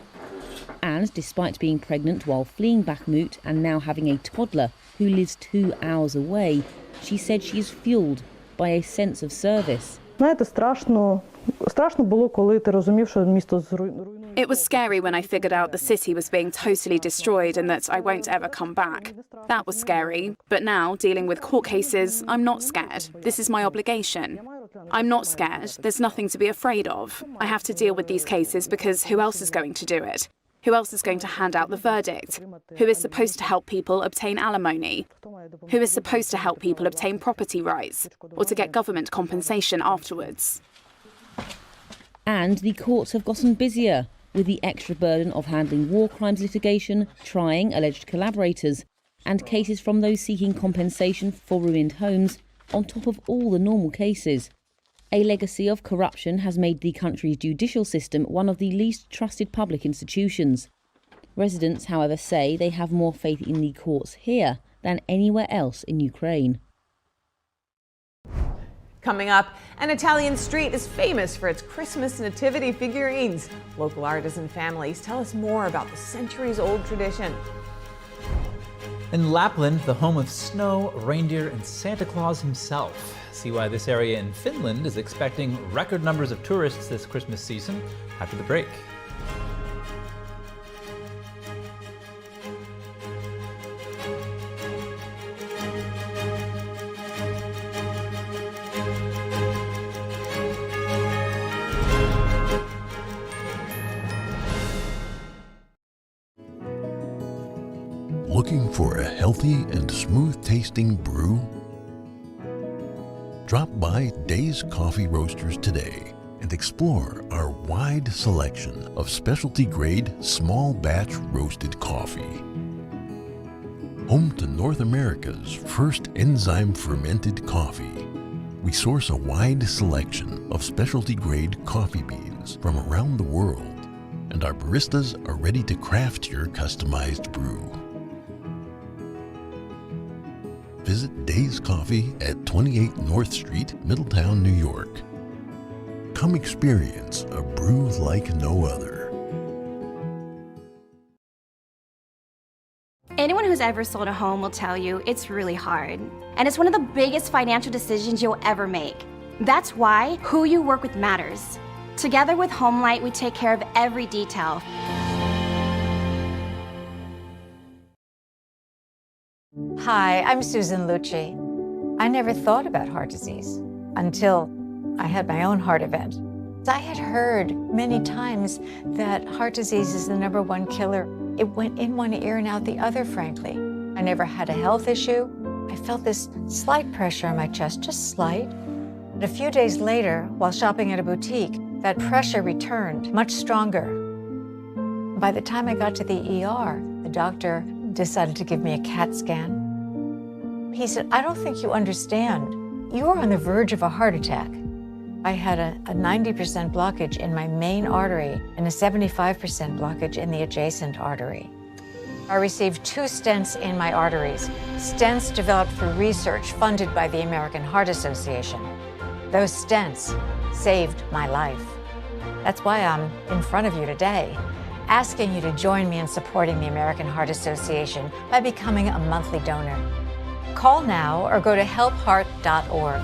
And despite being pregnant while fleeing Bakhmut and now having a toddler who lives 2 hours away, she said she is fueled by a sense of service.
Знаєте, страшно було, коли ти розумів, що місто зруйновано.
It was scary when I figured out the city was being totally destroyed and that I won't ever come back. That was scary. But now, dealing with court cases, I'm not scared. This is my obligation. I'm not scared. There's nothing to be afraid of. I have to deal with these cases because who else is going to do it? Who else is going to hand out the verdict? Who is supposed to help people obtain alimony? Who is supposed to help people obtain property rights or to get government compensation afterwards?
And the courts have gotten busier, with the extra burden of handling war crimes litigation, trying alleged collaborators, and cases from those seeking compensation for ruined homes, on top of all the normal cases. A legacy of corruption has made the country's judicial system one of the least trusted public institutions. Residents, however, say they have more faith in the courts here than anywhere else in Ukraine.
Coming up, an Italian street is famous for its Christmas nativity figurines. Local artisan families tell us more about the centuries-old tradition.
In Lapland, the home of snow, reindeer, and Santa Claus himself. See why this area in Finland is expecting record numbers of tourists this Christmas season after the break.
Looking for a healthy and smooth-tasting brew? Drop by Days Coffee Roasters today and explore our wide selection of specialty-grade, small-batch roasted coffee. Home to North America's first enzyme-fermented coffee, we source a wide selection of specialty-grade coffee beans from around the world, and our baristas are ready to craft your customized brew. Visit Days Coffee at 28 North Street, Middletown, New York. Come experience a brew like no other.
Anyone who's ever sold a home will tell you it's really hard. And it's one of the biggest financial decisions you'll ever make. That's why who you work with matters. Together with HomeLight, we take care of every detail.
Hi, I'm Susan Lucci. I never thought about heart disease until I had my own heart event. I had heard many times that heart disease is the #1 killer. It went in one ear and out the other, frankly. I never had a health issue. I felt this slight pressure on my chest, just slight. But a few days later, while shopping at a boutique, that pressure returned, much stronger. By the time I got to the ER, the doctor decided to give me a CAT scan. He said, "I don't think you understand. You are on the verge of a heart attack." I had a 90% blockage in my main artery and a 75% blockage in the adjacent artery. I received 2 stents in my arteries, stents developed through research funded by the American Heart Association. Those stents saved my life. That's why I'm in front of you today, asking you to join me in supporting the American Heart Association by becoming a monthly donor. Call now or go to helpheart.org.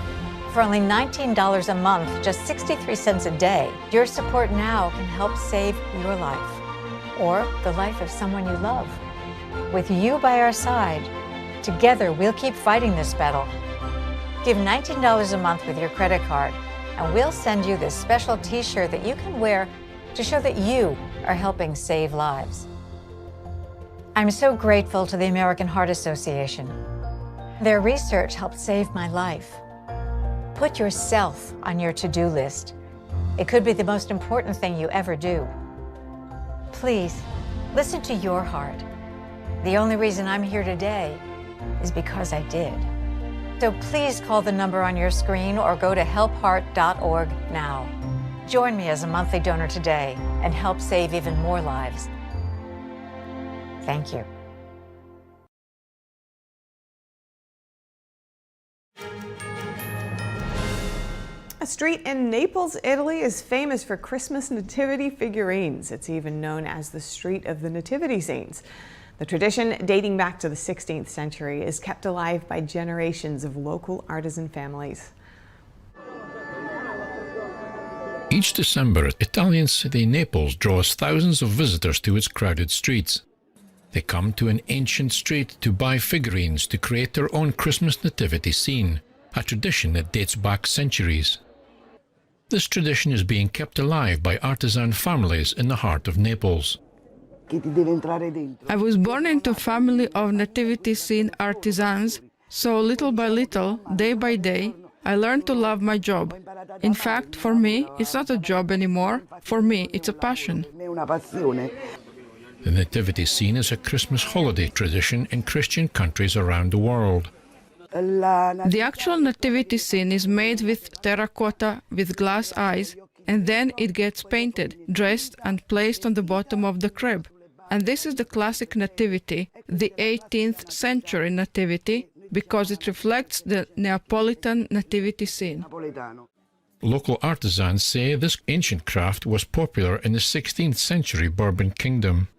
For only $19 a month, just 63 cents a day, your support now can help save your life or the life of someone you love. With you by our side, together we'll keep fighting this battle. Give $19 a month with your credit card, and we'll send you this special t-shirt that you can wear to show that you are helping save lives. I'm so grateful to the American Heart Association. Their research helped save my life. Put yourself on your to-do list. It could be the most important thing you ever do. Please, listen to your heart. The only reason I'm here today is because I did. So please call the number on your screen or go to helpheart.org now. Join me as a monthly donor today and help save even more lives. Thank you.
A street in Naples, Italy is famous for Christmas nativity figurines. It's even known as the Street of the Nativity Scenes. The tradition, dating back to the 16th century, is kept alive by generations of local artisan families.
Each December, Italian city Naples draws thousands of visitors to its crowded streets. They come to an ancient street to buy figurines to create their own Christmas nativity scene, a tradition that dates back centuries. This tradition is being kept alive by artisan families in the heart of Naples.
I was born into a family of nativity scene artisans, so little by little, day by day, I learned to love my job. In fact, for me, it's not a job anymore. For me, it's a passion.
The nativity scene is a Christmas holiday tradition in Christian countries around the world.
The actual nativity scene is made with terracotta with glass eyes, and then it gets painted, dressed, and placed on the bottom of the crib. And this is the classic nativity, the 18th century nativity, because it reflects the Neapolitan nativity scene.
Local artisans say this ancient craft was popular in the 16th century Bourbon Kingdom.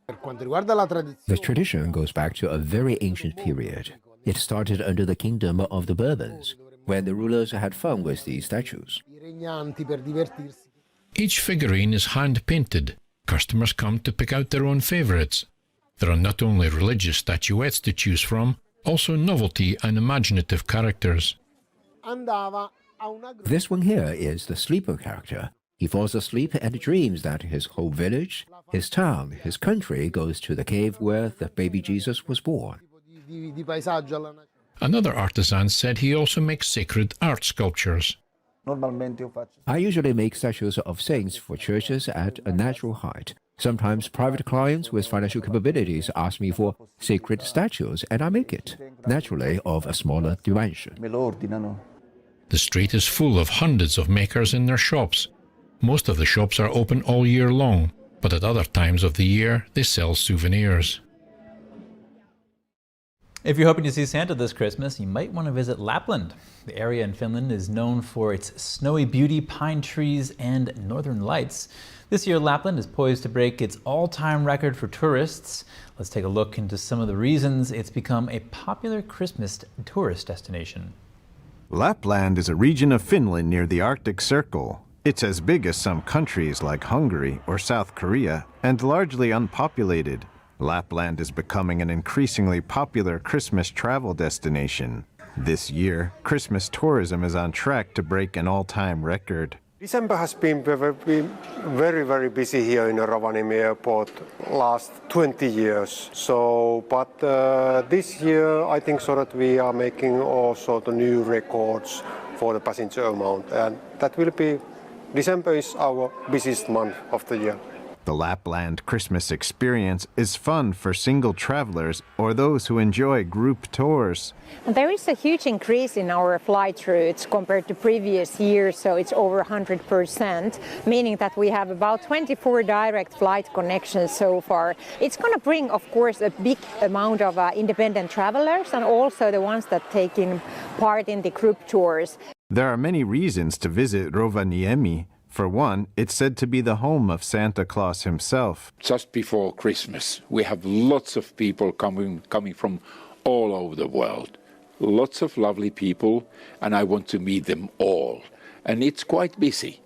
The tradition goes back to a very ancient period. It started under the kingdom of the Bourbons, when the rulers had fun with these statues.
Each figurine is hand-painted. Customers come to pick out their own favorites. There are not only religious statuettes to choose from, also novelty and imaginative characters.
This one here is the sleeper character. He falls asleep and dreams that his whole village, his town, his country goes to the cave where the baby Jesus was born.
Another artisan said he also makes sacred art sculptures.
I usually make statues of saints for churches at a natural height. Sometimes private clients with financial capabilities ask me for sacred statues, and I make it, naturally of a smaller dimension.
The street is full of hundreds of makers in their shops. Most of the shops are open all year long, but at other times of the year they sell souvenirs.
If you're hoping to see Santa this Christmas, you might want to visit Lapland. The area in Finland is known for its snowy beauty, pine trees, and northern lights. This year, Lapland is poised to break its all-time record for tourists. Let's take a look into some of the reasons it's become a popular Christmas tourist destination.
Lapland is a region of Finland near the Arctic Circle. It's as big as some countries like Hungary or South Korea and largely unpopulated. Lapland is becoming an increasingly popular Christmas travel destination. This year, Christmas tourism is on track to break an all-time record.
December has been very, very busy here in Rovaniemi Airport last 20 years. But this year, I think so that we are making also the new records for the passenger amount, and that will be, December is our busiest month of the year.
The Lapland Christmas experience is fun for single travelers or those who enjoy group tours.
There is a huge increase in our flight routes compared to previous years, so it's over 100%, meaning that we have about 24 direct flight connections so far. It's going to bring, of course, a big amount of independent travelers and also the ones that taking part in the group tours.
There are many reasons to visit Rovaniemi. For one, it's said to be the home of Santa Claus himself.
Just before Christmas, we have lots of people coming from all over the world. Lots of lovely people, and I want to meet them all. And it's quite busy.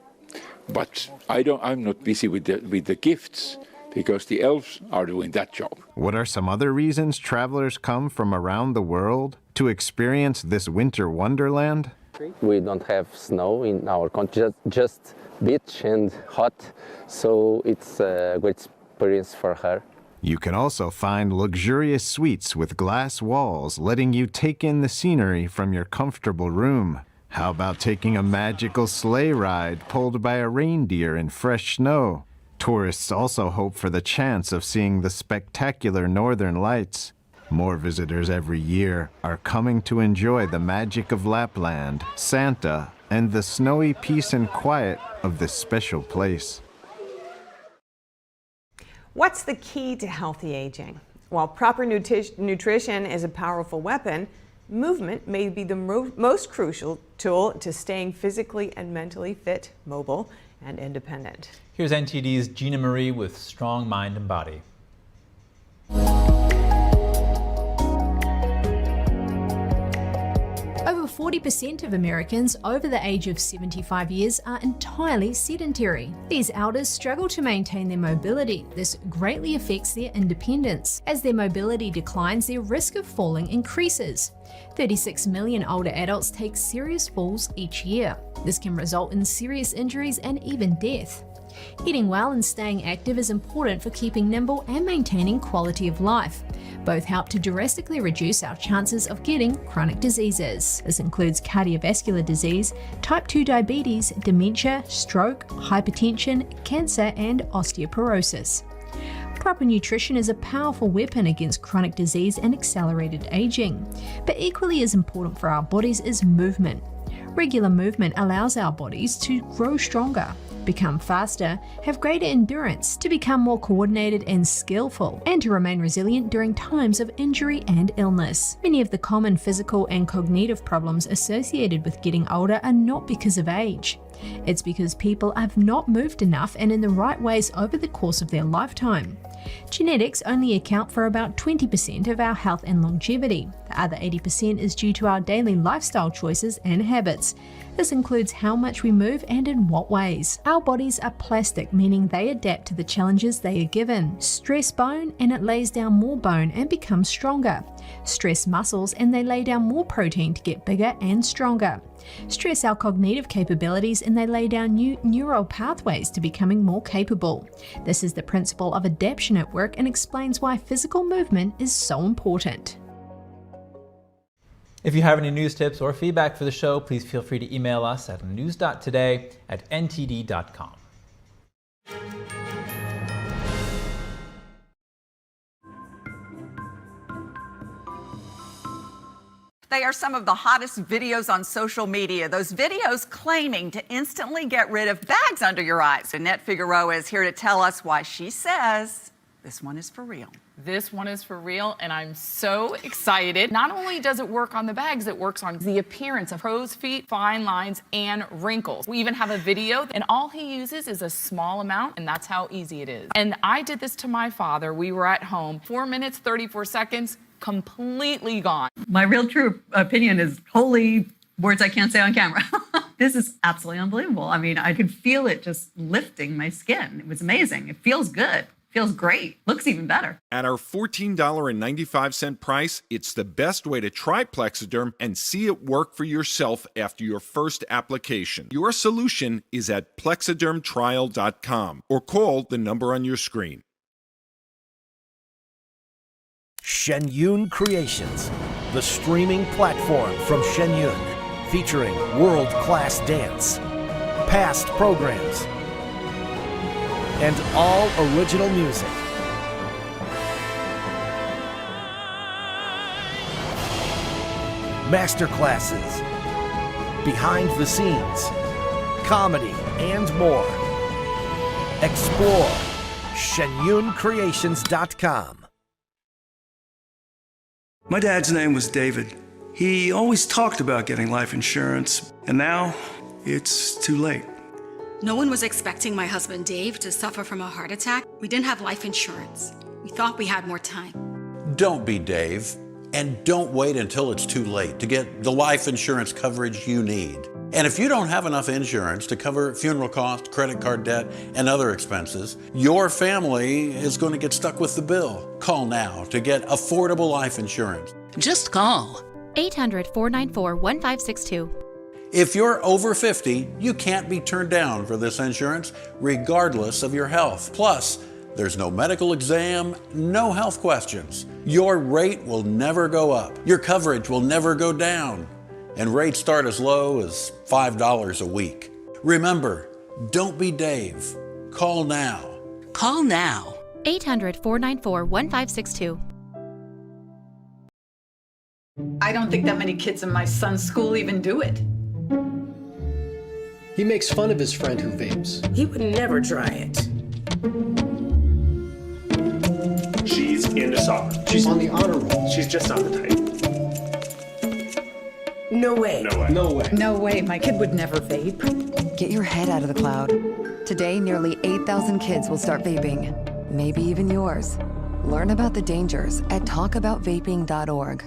But I'm not busy with the gifts, because the elves are doing that job.
What are some other reasons travelers come from around the world to experience this winter wonderland?
We don't have snow in our country, just beach and hot, so it's a great experience for her.
You can also find luxurious suites with glass walls letting you take in the scenery from your comfortable room. How about taking a magical sleigh ride pulled by a reindeer in fresh snow? Tourists also hope for the chance of seeing the spectacular northern lights. More visitors every year are coming to enjoy the magic of Lapland, Santa, and the snowy peace and quiet of this special place.
What's the key to healthy aging? While proper nutrition is a powerful weapon, movement may be the most crucial tool to staying physically and mentally fit, mobile, and independent.
Here's NTD's Gina Marie with Strong Mind and Body.
Over 40% of Americans over the age of 75 years are entirely sedentary. These elders struggle to maintain their mobility. This greatly affects their independence. As their mobility declines, their risk of falling increases. 36 million older adults take serious falls each year. This can result in serious injuries and even death. Eating well and staying active is important for keeping nimble and maintaining quality of life. Both help to drastically reduce our chances of getting chronic diseases. This includes cardiovascular disease, type 2 diabetes, dementia, stroke, hypertension, cancer, and osteoporosis. Proper nutrition is a powerful weapon against chronic disease and accelerated aging. But equally as important for our bodies is movement. Regular movement allows our bodies to grow stronger, become faster, have greater endurance, to become more coordinated and skillful, and to remain resilient during times of injury and illness. Many of the common physical and cognitive problems associated with getting older are not because of age. It's because people have not moved enough and in the right ways over the course of their lifetime. Genetics only account for about 20% of our health and longevity. The other 80% is due to our daily lifestyle choices and habits. This includes how much we move and in what ways. Our bodies are plastic, meaning they adapt to the challenges they are given. Stress bone and it lays down more bone and becomes stronger. Stress muscles and they lay down more protein to get bigger and stronger. Stress our cognitive capabilities and they lay down new neural pathways to becoming more capable. This is the principle of adaptation at work and explains why physical movement is so important.
If you have any news tips or feedback for the show, please feel free to email us at news.today@ntd.com.
They are some of the hottest videos on social media. Those videos claiming to instantly get rid of bags under your eyes. Annette Figueroa is here to tell us why she says this one is for real.
This one is for real, and I'm so excited. Not only does it work on the bags, it works on the appearance of crow's feet, fine lines, and wrinkles. We even have a video, and all he uses is a small amount, and that's how easy it is. And I did this to my father. We were at home, 4 minutes, 34 seconds, completely gone.
My real true opinion is holy words I can't say on camera. This is absolutely unbelievable. I mean, I could feel it just lifting my skin. It was amazing. It feels good. Feels great. Looks even better.
At our $14.95 price, it's the best way to try Plexiderm and see it work for yourself after your first application. Your solution is at plexidermtrial.com or call the number on your screen.
Shenyun Creations, the streaming platform from Shenyun, featuring world-class dance, past programs, and all original music. Masterclasses, behind the scenes, comedy, and more. Explore shenyuncreations.com.
My dad's name was David. He always talked about getting life insurance, and now it's too late.
No one was expecting my husband Dave to suffer from a heart attack. We didn't have life insurance. We thought we had more time.
Don't be Dave, and don't wait until it's too late to get the life insurance coverage you need. And if you don't have enough insurance to cover funeral costs, credit card debt, and other expenses, your family is going to get stuck with the bill. Call now to get affordable life insurance.
Just call 800-494-1562.
If you're over 50, you can't be turned down for this insurance, regardless of your health. Plus, there's no medical exam, no health questions. Your rate will never go up. Your coverage will never go down. And rates start as low as $5 a week. Remember, don't be Dave. Call now.
Call now. 800-494-1562.
I don't think that many kids in my son's school even do it.
He makes fun of his friend who vapes.
He would never try it.
She's into soccer. She's on the honor roll. She's just not the type.
No way.
No way.
No way.
No way. My kid would never vape.
Get your head out of the cloud. Today, nearly 8,000 kids will start vaping. Maybe even yours. Learn about the dangers at talkaboutvaping.org.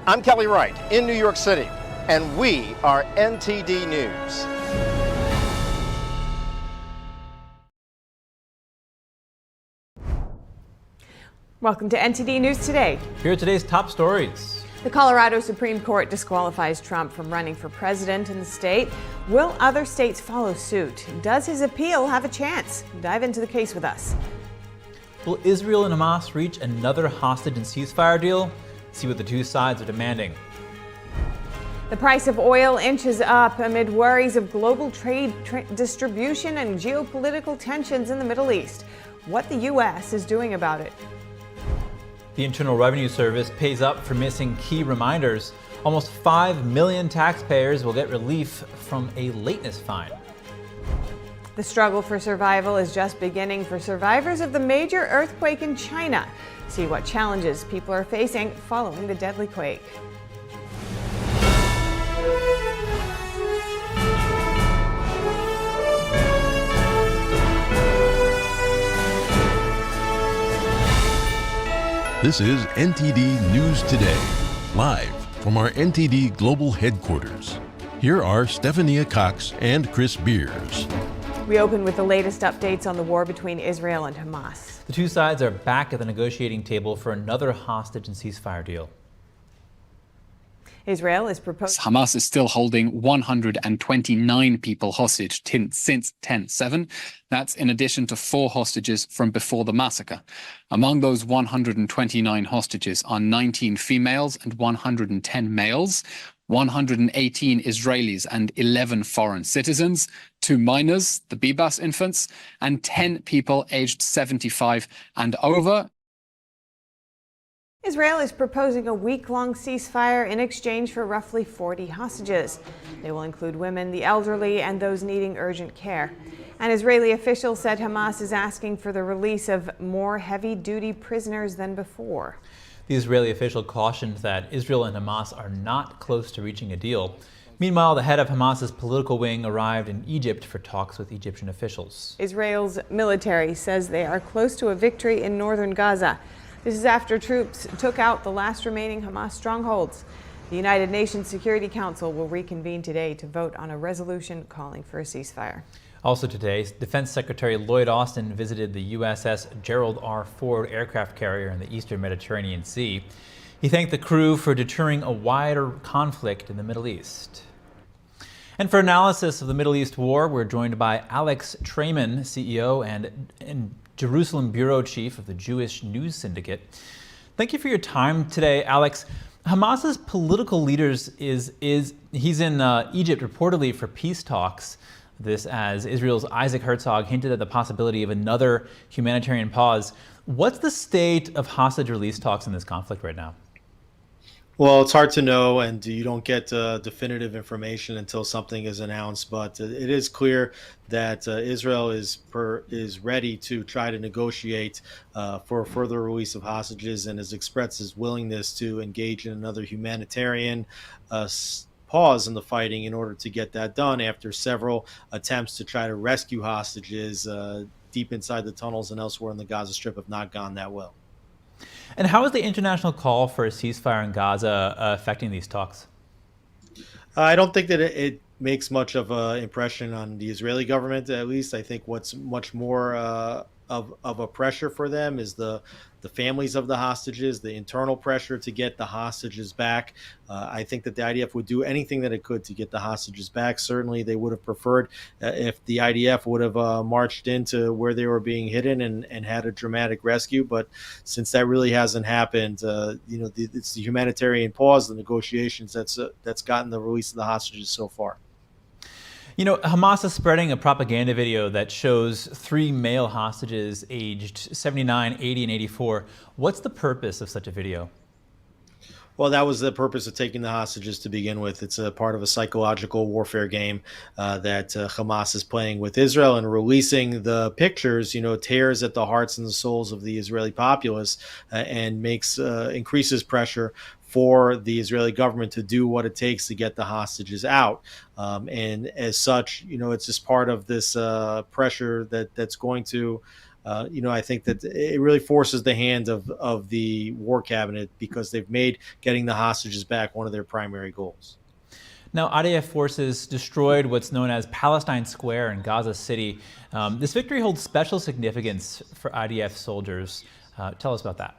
I'm Kelly Wright in New York City, and we are NTD News.
Welcome to NTD News Today.
Here are today's top stories.
The Colorado Supreme Court disqualifies Trump from running for president in the state. Will other states follow suit? Does his appeal have a chance? Dive into the case with us.
Will Israel and Hamas reach another hostage and ceasefire deal? See what the two sides are demanding.
The price of oil inches up amid worries of global trade distribution and geopolitical tensions in the Middle East. What the U.S. is doing about it.
The Internal Revenue Service pays up for missing key reminders. Almost 5 million taxpayers will get relief from a lateness fine.
The struggle for survival is just beginning for survivors of the major earthquake in China. See what challenges people are facing following the deadly quake.
This is NTD News Today, live from our NTD Global Headquarters. Here are Stephania Cox and Chris Beers.
We open with the latest updates on the war between Israel and Hamas.
The two sides are back at the negotiating table for another hostage and ceasefire deal.
Israel is proposing.
Hamas is still holding 129 people hostage since 10/7. That's in addition to 4 hostages from before the massacre. Among those 129 hostages are 19 females and 110 males, 118 Israelis and 11 foreign citizens, 2 minors, the Bibas infants, and 10 people aged 75 and over.
Israel is proposing a week-long ceasefire in exchange for roughly 40 hostages. They will include women, the elderly, and those needing urgent care. An Israeli official said Hamas is asking for the release of more heavy-duty prisoners than before.
The Israeli official cautioned that Israel and Hamas are not close to reaching a deal. Meanwhile, the head of Hamas's political wing arrived in Egypt for talks with Egyptian officials.
Israel's military says they are close to a victory in northern Gaza. This is after troops took out the last remaining Hamas strongholds. The United Nations Security Council will reconvene today to vote on a resolution calling for a ceasefire.
Also today, Defense Secretary Lloyd Austin visited the USS Gerald R. Ford aircraft carrier in the eastern Mediterranean Sea. He thanked the crew for deterring a wider conflict in the Middle East. And for analysis of the Middle East war, we're joined by Alex Trayman, CEO and Jerusalem Bureau Chief of the Jewish News Syndicate. Thank you for your time today, Alex. Hamas's political leaders he's in Egypt reportedly for peace talks. This as Israel's Isaac Herzog hinted at the possibility of another humanitarian pause. What's the state of hostage release talks in this conflict right now?
Well, it's hard to know, and you don't get definitive information until something is announced. But it is clear that Israel is ready to try to negotiate for a further release of hostages and has expressed its willingness to engage in another humanitarian pause in the fighting in order to get that done after several attempts to try to rescue hostages deep inside the tunnels and elsewhere in the Gaza Strip have not gone that well.
And how is the international call for a ceasefire in Gaza affecting these talks?
I don't think that it makes much of an impression on the Israeli government, at least. I think what's much more of a pressure for them is the families of the hostages, the internal pressure to get the hostages back. I think that the IDF would do anything that it could to get the hostages back. Certainly, they would have preferred if the IDF would have marched into where they were being hidden and had a dramatic rescue. But since that really hasn't happened, it's the humanitarian pause, the negotiations that's gotten the release of the hostages so far.
You know, Hamas is spreading a propaganda video that shows 3 male hostages aged 79, 80, and 84. What's the purpose of such a video?
Well, that was the purpose of taking the hostages to begin with. It's a part of a psychological warfare game that Hamas is playing with Israel, and releasing the pictures, tears at the hearts and the souls of the Israeli populace and increases pressure for the Israeli government to do what it takes to get the hostages out. And as such, it's just part of this pressure that's going to, I think that it really forces the hand of the war cabinet, because they've made getting the hostages back one of their primary goals.
Now, IDF forces destroyed what's known as Palestine Square in Gaza City. This victory holds special significance for IDF soldiers. Tell us about that.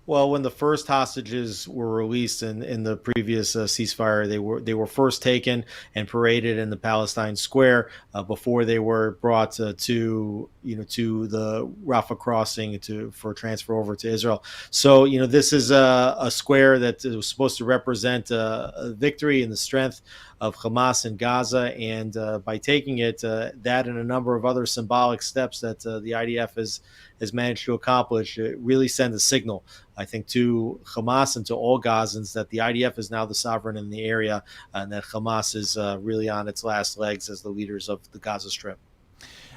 Well, when the first hostages were released in the previous ceasefire, they were first taken and paraded in the Palestine Square before they were brought to the Rafah crossing for transfer over to Israel. So this is a square that was supposed to represent a victory and the strength of Hamas in Gaza, and by taking it, that and a number of other symbolic steps that the IDF has managed to accomplish, it really sends a signal, I think, to Hamas and to all Gazans that the IDF is now the sovereign in the area, and that Hamas is really on its last legs as the leaders of the Gaza Strip.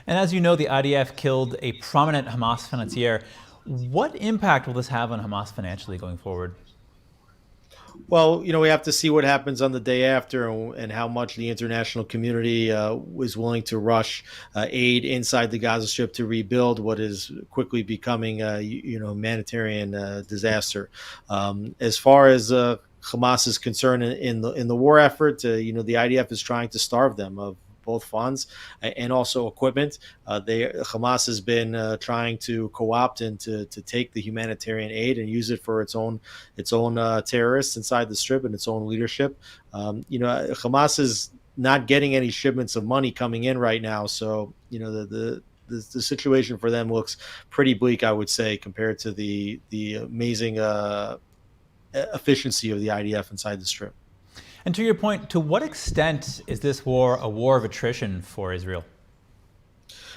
And as you know, the IDF killed a prominent Hamas financier. What impact will this have on Hamas financially going forward?
Well, we have to see what happens on the day after and how much the international community is willing to rush aid inside the Gaza Strip to rebuild what is quickly becoming a humanitarian disaster. As far as Hamas is concerned in the war effort, the IDF is trying to starve them of both funds and also equipment. Hamas has been trying to co-opt and to take the humanitarian aid and use it for its own terrorists inside the Strip and its own leadership. Hamas is not getting any shipments of money coming in right now, so the situation for them looks pretty bleak, I would say, compared to the amazing efficiency of the IDF inside the Strip.
And to your point, to what extent is this war a war of attrition for Israel?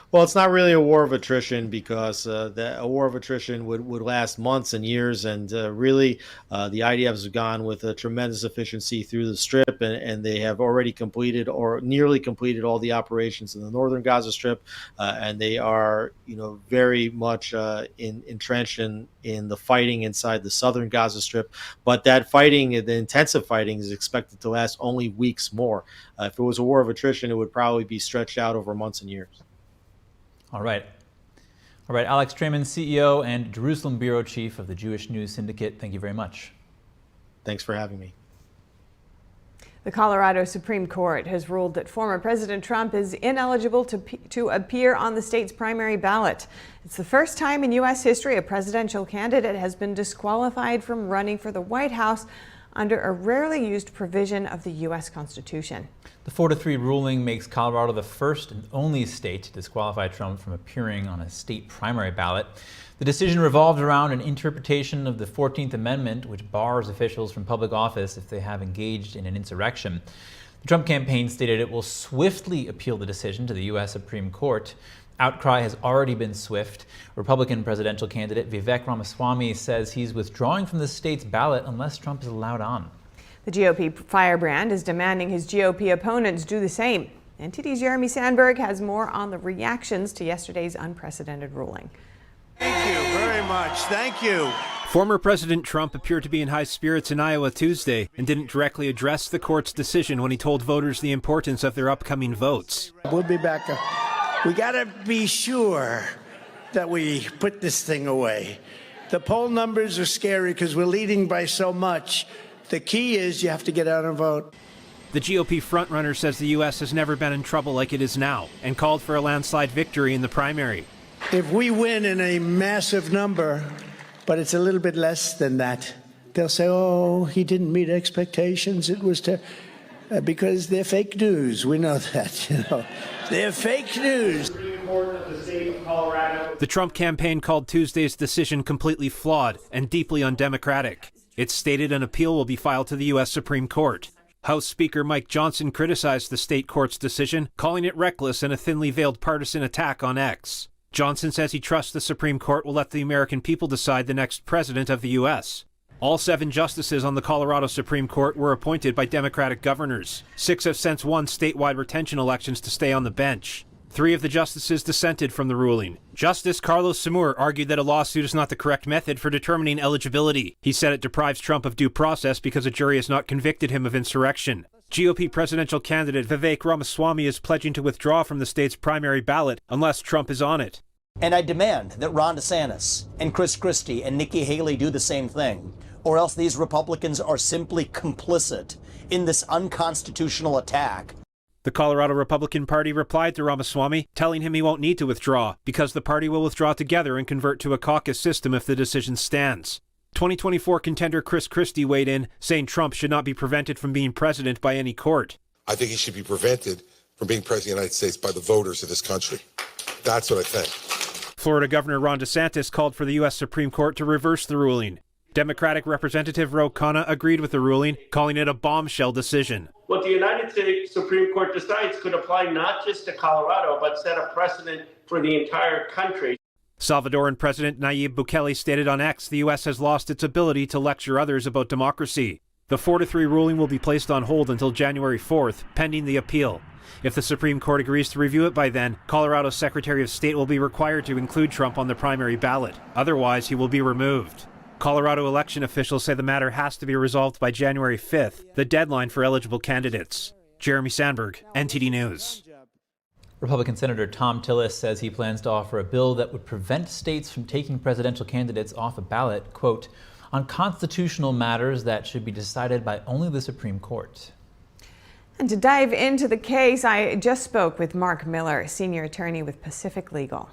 Well, it's not really a war of attrition because a war of attrition would last months and years. And really, the IDF has gone with a tremendous efficiency through the Strip, and they have already completed or nearly completed all the operations in the northern Gaza Strip. And they are, very much entrenched in the fighting inside the southern Gaza Strip. But that fighting, the intensive fighting, is expected to last only weeks more. If it was a war of attrition, it would probably be stretched out over months and years.
All right, Alex Trayman, CEO and Jerusalem Bureau Chief of the Jewish News Syndicate, thank you very much.
Thanks for having me.
The Colorado Supreme Court has ruled that former President Trump is ineligible to appear on the state's primary ballot. It's the first time in U.S. history a presidential candidate has been disqualified from running for the White House under a rarely used provision of the U.S. Constitution.
The 4-3 ruling makes Colorado the first and only state to disqualify Trump from appearing on a state primary ballot. The decision revolved around an interpretation of the 14th Amendment, which bars officials from public office if they have engaged in an insurrection. The Trump campaign stated it will swiftly appeal the decision to the U.S. Supreme Court. Outcry has already been swift. Republican presidential candidate Vivek Ramaswamy says he's withdrawing from the state's ballot unless Trump is allowed on.
The GOP firebrand is demanding his GOP opponents do the same. NTD's Jeremy Sandberg has more on the reactions to yesterday's unprecedented ruling.
Thank you very much. Thank you.
Former President Trump appeared to be in high spirits in Iowa Tuesday and didn't directly address the court's decision when he told voters the importance of their upcoming votes.
We'll be back. We got to be sure that we put this thing away. The poll numbers are scary because we're leading by so much. The key is you have to get out and vote.
The GOP frontrunner says the U.S. has never been in trouble like it is now and called for a landslide victory in the primary.
If we win in a massive number, but it's a little bit less than that, they'll say, oh, he didn't meet expectations. It was because they're fake news. We know that, They're fake news.
The Trump campaign called Tuesday's decision completely flawed and deeply undemocratic. It stated an appeal will be filed to the U.S. Supreme Court. House Speaker Mike Johnson criticized the state court's decision, calling it reckless and a thinly veiled partisan attack on X. Johnson says he trusts the Supreme Court will let the American people decide the next president of the U.S. All 7 justices on the Colorado Supreme Court were appointed by Democratic governors. 6 have since won statewide retention elections to stay on the bench. 3 of the justices dissented from the ruling. Justice Carlos Schumer argued that a lawsuit is not the correct method for determining eligibility. He said it deprives Trump of due process because a jury has not convicted him of insurrection. GOP presidential candidate Vivek Ramaswamy is pledging to withdraw from the state's primary ballot unless Trump is on it.
And I demand that Ron DeSantis and Chris Christie and Nikki Haley do the same thing, or else these Republicans are simply complicit in this unconstitutional attack.
The Colorado Republican Party replied to Ramaswamy, telling him he won't need to withdraw because the party will withdraw together and convert to a caucus system if the decision stands. 2024 contender Chris Christie weighed in, saying Trump should not be prevented from being president by any court.
I think he should be prevented from being president of the United States by the voters of this country. That's what I think.
Florida Governor Ron DeSantis called for the U.S. Supreme Court to reverse the ruling. Democratic Representative Ro Khanna agreed with the ruling, calling it a bombshell decision.
What the United States Supreme Court decides could apply not just to Colorado, but set a precedent for the entire country.
Salvadoran President Nayib Bukele stated on X the U.S. has lost its ability to lecture others about democracy. The 4-3 ruling will be placed on hold until January 4th, pending the appeal. If the Supreme Court agrees to review it by then, Colorado's Secretary of State will be required to include Trump on the primary ballot. Otherwise, he will be removed. Colorado election officials say the matter has to be resolved by January 5th, the deadline for eligible candidates. Jeremy Sandberg, NTD News.
Republican Senator Tom Tillis says he plans to offer a bill that would prevent states from taking presidential candidates off a ballot, quote, on constitutional matters that should be decided by only the Supreme Court.
And to dive into the case, I just spoke with Mark Miller, senior attorney with Pacific Legal.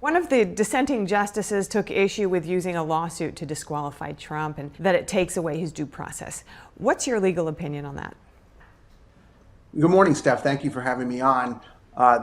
One of the dissenting justices took issue with using a lawsuit to disqualify Trump and that it takes away his due process. What's your legal opinion on that?
Good morning, Steph. Thank you for having me on.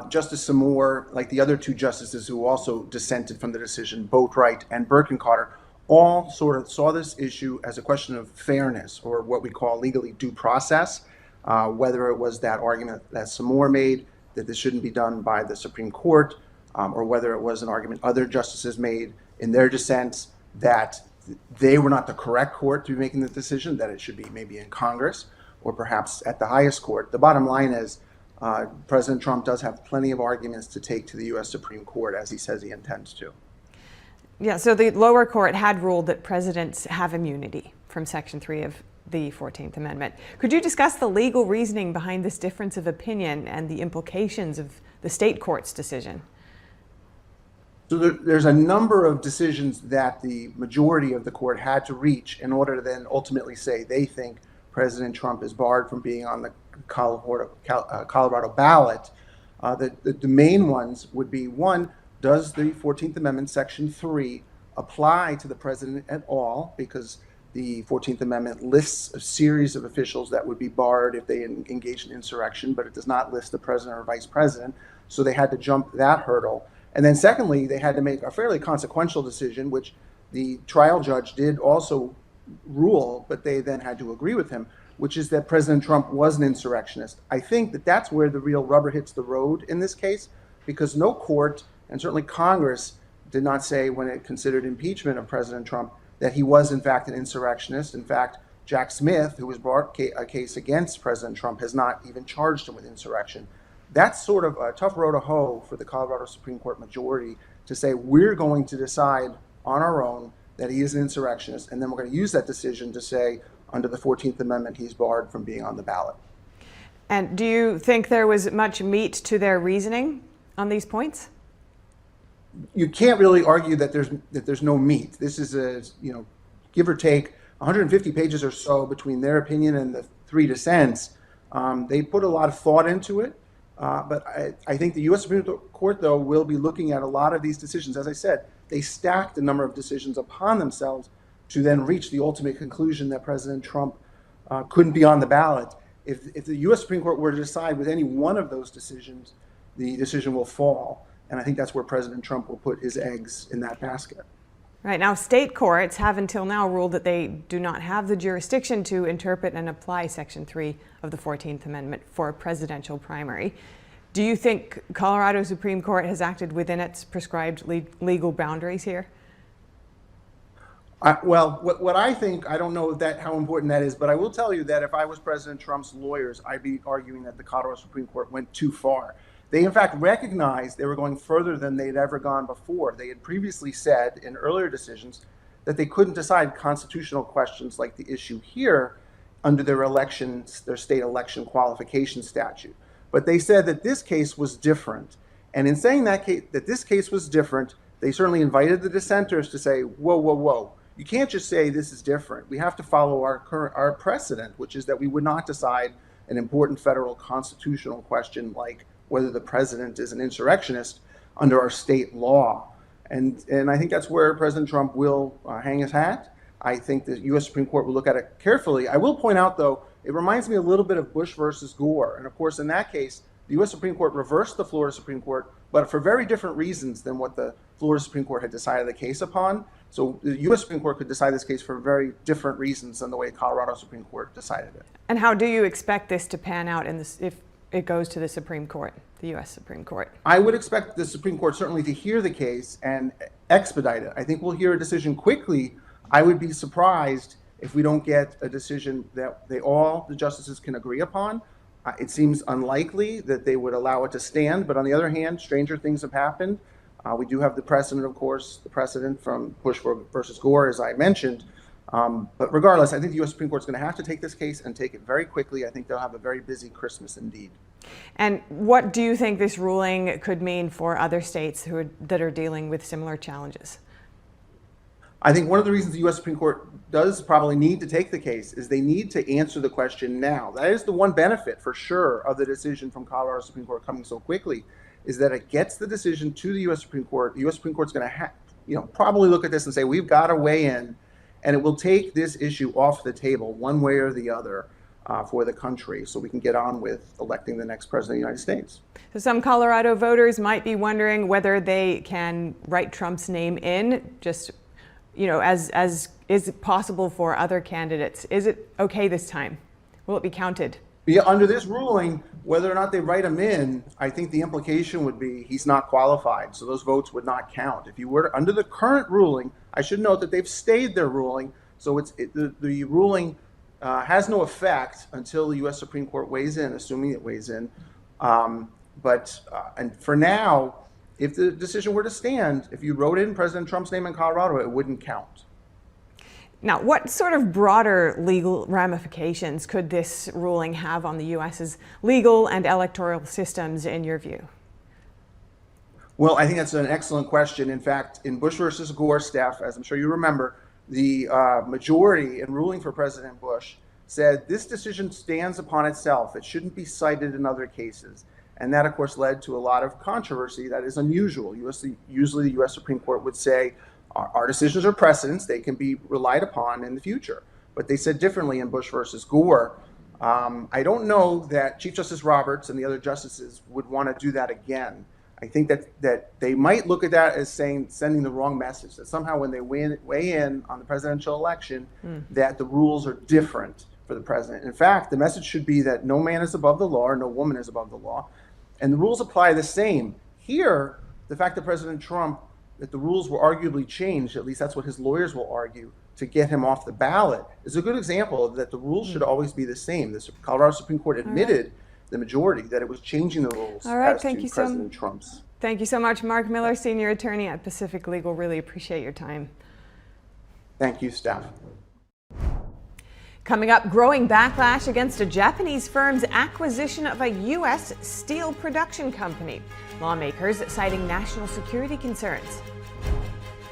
Justice Schumer, like the other two justices who also dissented from the decision, Boatwright and Birkencarter, all sort of saw this issue as a question of fairness, or what we call legally due process, whether it was that argument that Schumer made that this shouldn't be done by the Supreme Court, or whether it was an argument other justices made in their dissents that they were not the correct court to be making the decision, that it should be maybe in Congress or perhaps at the highest court. The bottom line is President Trump does have plenty of arguments to take to the U.S. Supreme Court, as he says he intends to.
Yeah, so the lower court had ruled that presidents have immunity from Section 3 of the 14th Amendment. Could you discuss the legal reasoning behind this difference of opinion and the implications of the state court's decision?
So there's a number of decisions that the majority of the court had to reach in order to then ultimately say they think President Trump is barred from being on the Colorado ballot. The main ones would be, one, does the 14th Amendment Section 3 apply to the president at all? Because the 14th Amendment lists a series of officials that would be barred if they engage in insurrection, but it does not list the president or vice president. So they had to jump that hurdle. And then secondly, they had to make a fairly consequential decision, which the trial judge did also rule, but they then had to agree with him, which is that President Trump was an insurrectionist. I think that that's where the real rubber hits the road in this case, because no court, and certainly Congress, did not say when it considered impeachment of President Trump that he was in fact an insurrectionist. In fact, Jack Smith, who has brought a case against President Trump, has not even charged him with insurrection. That's sort of a tough row to hoe for the Colorado Supreme Court majority to say we're going to decide on our own that he is an insurrectionist, and then we're going to use that decision to say under the 14th Amendment he's barred from being on the ballot.
And do you think there was much meat to their reasoning on these points?
You can't really argue that there's no meat. This is a, give or take 150 pages or so between their opinion and the three dissents. They put a lot of thought into it. But I think the U.S. Supreme Court, though, will be looking at a lot of these decisions. As I said, they stacked a number of decisions upon themselves to then reach the ultimate conclusion that President Trump couldn't be on the ballot. If the U.S. Supreme Court were to decide with any one of those decisions, the decision will fall. And I think that's where President Trump will put his eggs in that basket.
Right. Now, state courts have until now ruled that they do not have the jurisdiction to interpret and apply Section 3 of the 14th Amendment for a presidential primary. Do you think Colorado Supreme Court has acted within its prescribed legal boundaries here?
Well, what I think, I don't know how important that is, but I will tell you that if I was President Trump's lawyers, I'd be arguing that the Colorado Supreme Court went too far. They, in fact, recognized they were going further than they'd ever gone before. They had previously said in earlier decisions that they couldn't decide constitutional questions like the issue here under their state election qualification statute. But they said that this case was different. And in saying that this case was different, they certainly invited the dissenters to say, whoa, whoa, whoa. You can't just say this is different. We have to follow our precedent, which is that we would not decide an important federal constitutional question like whether the president is an insurrectionist under our state law. And I think that's where President Trump will hang his hat. I think the U.S. Supreme Court will look at it carefully. I will point out, though, it reminds me a little bit of Bush versus Gore. And of course, in that case, the U.S. Supreme Court reversed the Florida Supreme Court, but for very different reasons than what the Florida Supreme Court had decided the case upon. So the U.S. Supreme Court could decide this case for very different reasons than the way Colorado Supreme Court decided it.
And how do you expect this to pan out if it goes to the Supreme Court, the U.S. Supreme Court?
I would expect the Supreme Court certainly to hear the case and expedite it. I think we'll hear a decision quickly. I would be surprised if we don't get a decision that all the justices can agree upon. It seems unlikely that they would allow it to stand, but on the other hand, stranger things have happened. We do have the precedent, of course, the precedent from Bush versus Gore, as I mentioned. But regardless, I think the U.S. Supreme Court is going to have to take this case and take it very quickly. I think they'll have a very busy Christmas indeed.
And what do you think this ruling could mean for other states that are dealing with similar challenges?
I think one of the reasons the U.S. Supreme Court does probably need to take the case is they need to answer the question now. That is the one benefit, for sure, of the decision from Colorado Supreme Court coming so quickly, is that it gets the decision to the U.S. Supreme Court. The U.S. Supreme Court's going to probably look at this and say, we've got to weigh in, and it will take this issue off the table one way or the other for the country so we can get on with electing the next president of the United States.
So some Colorado voters might be wondering whether they can write Trump's name in, just as is possible for other candidates. Is it okay this time? Will it be counted?
Yeah, under this ruling, whether or not they write him in, I think the implication would be he's not qualified, so those votes would not count. If you were to, under the current ruling, I should note that they've stayed their ruling, so the ruling has no effect until the U.S. Supreme Court weighs in, assuming it weighs in. And for now, if the decision were to stand, if you wrote in President Trump's name in Colorado, it wouldn't count.
Now, what sort of broader legal ramifications could this ruling have on the U.S.'s legal and electoral systems, in your view?
Well, I think that's an excellent question. In fact, in Bush versus Gore, Steph, as I'm sure you remember, the majority in ruling for President Bush said this decision stands upon itself. It shouldn't be cited in other cases. And that, of course, led to a lot of controversy that is unusual. Usually the U.S. Supreme Court would say, our decisions are precedents. They can be relied upon in the future. But they said differently in Bush versus Gore. I don't know that Chief Justice Roberts and the other justices would want to do that again. I think that they might look at that as sending the wrong message, that somehow when they weigh in on the presidential election, that the rules are different for the president. In fact, the message should be that no man is above the law or no woman is above the law. And the rules apply the same. Here, the fact that President Trump, that the rules were arguably changed, at least that's what his lawyers will argue, to get him off the ballot, is a good example that the rules should always be the same. The Colorado Supreme Court admitted, the majority, that it was changing the rules as to President Trump's.
Thank you so much, Mark Miller, Senior Attorney at Pacific Legal. Really appreciate your time.
Thank you, Steph.
Coming up, growing backlash against a Japanese firm's acquisition of a U.S. steel production company. Lawmakers citing national security concerns.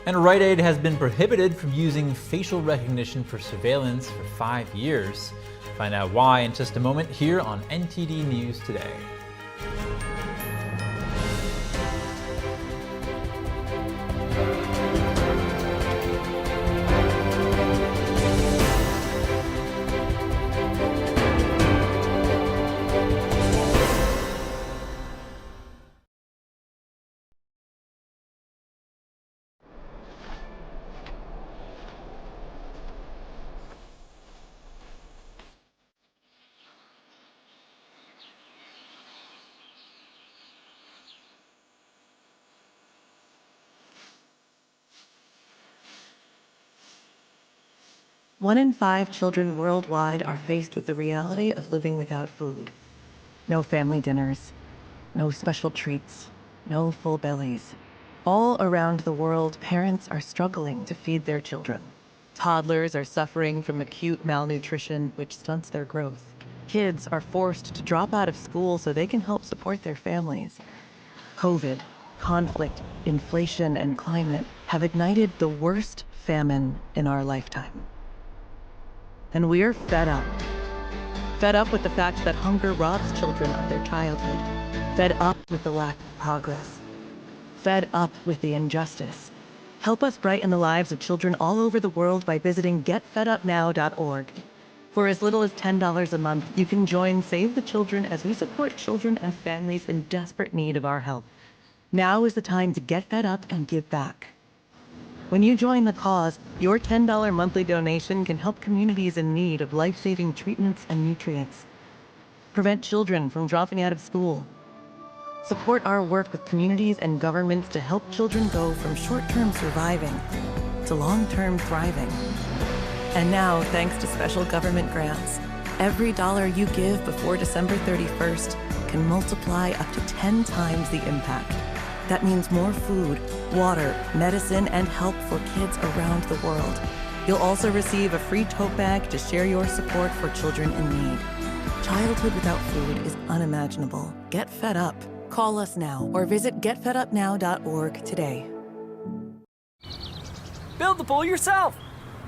And Rite Aid has been prohibited from using facial recognition for surveillance for 5 years. Find out why in just a moment here on NTD News Today.
One in 5 children worldwide are faced with the reality of living without food. No family dinners, no special treats, no full bellies. All around the world, parents are struggling to feed their children. Toddlers are suffering from acute malnutrition, which stunts their growth. Kids are forced to drop out of school so they can help support their families. COVID, conflict, inflation, and climate have ignited the worst famine in our lifetime. And we're fed up. fed up with the fact that hunger robs children of their childhood, fed up with the lack of progress, fed up with the injustice. Help us brighten the lives of children all over the world by visiting getfedupnow.org. For as little as $10 a month, you can join Save the Children as we support children and families in desperate need of our help. Now is the time to get fed up and give back. When you join the cause, your $10 monthly donation can help communities in need of life-saving treatments and nutrients, prevent children from dropping out of school, support our work with communities and governments to help children go from short-term surviving to long-term thriving. And now, thanks to special government grants, every dollar you give before December 31st can multiply up to 10 times the impact. That means more food, water, medicine, and help for kids around the world. You'll also receive a free tote bag to share your support for children in need. Childhood without food is unimaginable. Get fed up. Call us now or visit getfedupnow.org today.
Build the pool yourself.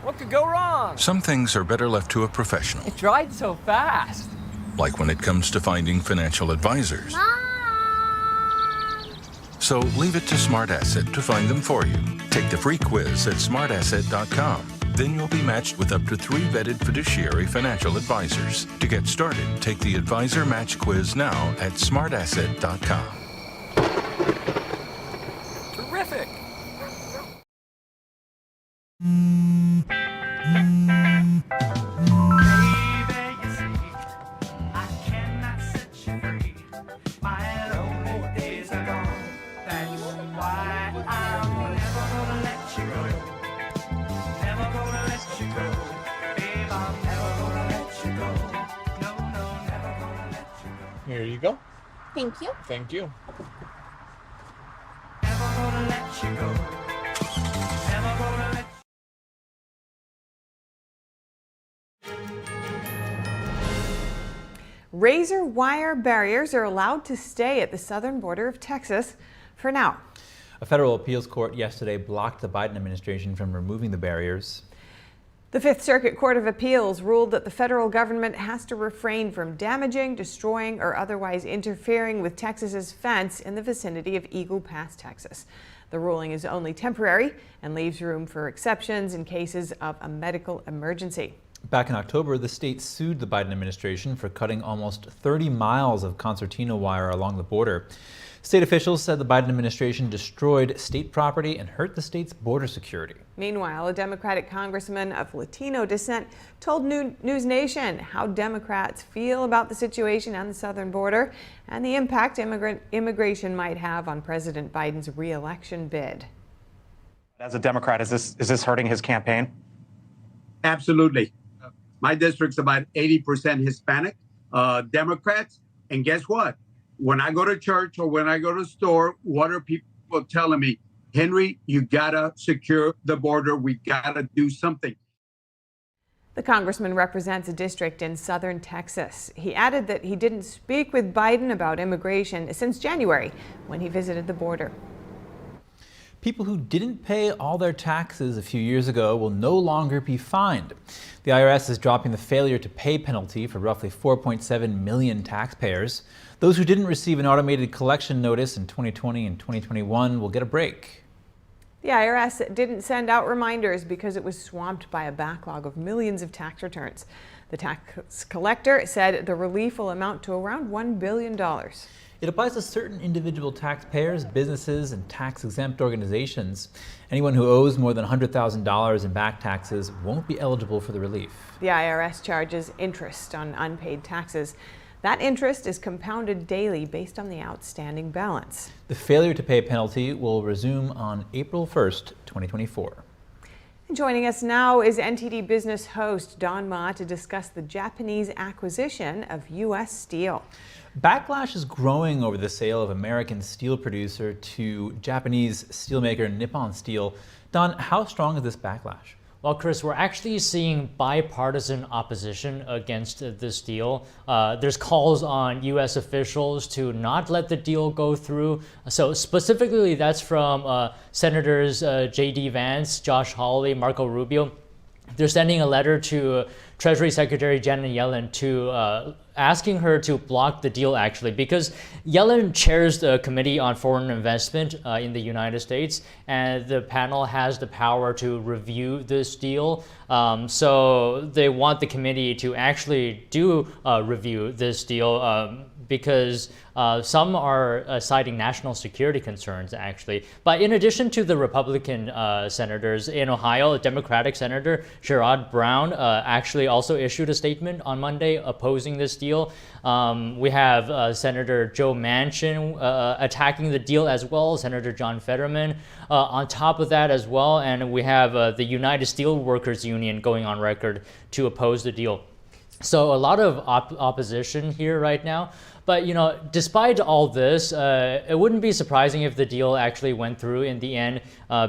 What could go wrong?
Some things are better left to a professional.
It dried so fast.
Like when it comes to finding financial advisors.
Mom!
So leave it to Smart Asset to find them for you. Take the free quiz at smartasset.com. Then you'll be matched with up to 3 vetted fiduciary financial advisors. To get started, take the Advisor Match Quiz now at smartasset.com.
Terrific.
Here you go.
Thank you.
Thank you.
Razor wire barriers are allowed to stay at the southern border of Texas for now.
A federal appeals court yesterday blocked the Biden administration from removing the barriers.
The Fifth Circuit Court of Appeals ruled that the federal government has to refrain from damaging, destroying, or otherwise interfering with Texas's fence in the vicinity of Eagle Pass, Texas. The ruling is only temporary and leaves room for exceptions in cases of a medical emergency.
Back in October, the state sued the Biden administration for cutting almost 30 miles of concertina wire along the border. State officials said the Biden administration destroyed state property and hurt the state's border security.
Meanwhile, a Democratic congressman of Latino descent told News Nation how Democrats feel about the situation on the southern border and the impact immigration might have on President Biden's re-election bid.
As a Democrat, is this hurting his campaign?
Absolutely. My district's about 80% Hispanic, Democrats, and guess what? When I go to church or when I go to the store, what are people telling me? Henry, you gotta secure the border. We gotta do something.
The congressman represents a district in southern Texas. He added that he didn't speak with Biden about immigration since January when he visited the border.
People who didn't pay all their taxes a few years ago will no longer be fined. The IRS is dropping the failure to pay penalty for roughly 4.7 million taxpayers. Those who didn't receive an automated collection notice in 2020 and 2021 will get a break.
The IRS didn't send out reminders because it was swamped by a backlog of millions of tax returns. The tax collector said the relief will amount to around $1 billion.
It applies to certain individual taxpayers, businesses, and tax-exempt organizations. Anyone who owes more than $100,000 in back taxes won't be eligible for the relief.
The IRS charges interest on unpaid taxes. That interest is compounded daily based on the outstanding balance.
The failure to pay penalty will resume on April 1st, 2024.
And joining us now is NTD Business host Don Ma to discuss the Japanese acquisition of U.S. Steel.
Backlash is growing over the sale of American steel producer to Japanese steelmaker Nippon Steel. Don, how strong is this backlash?
Well, Chris, we're actually seeing bipartisan opposition against this deal. There's calls on U.S. officials to not let the deal go through. So specifically, that's from Senators J.D. Vance, Josh Hawley, Marco Rubio. They're sending a letter to Treasury Secretary Janet Yellen to asking her to block the deal, actually, because Yellen chairs the Committee on Foreign Investment in the United States, and the panel has the power to review this deal. So they want the committee to actually do review this deal because some are citing national security concerns, actually. But in addition to the Republican senators in Ohio, a Democratic Senator, Sherrod Brown, actually also issued a statement on Monday opposing this deal. We have Senator Joe Manchin attacking the deal as well, Senator John Fetterman on top of that as well, and we have the United Steelworkers Union going on record to oppose the deal. So a lot of opposition here right now. But, you know, despite all this, it wouldn't be surprising if the deal actually went through in the end,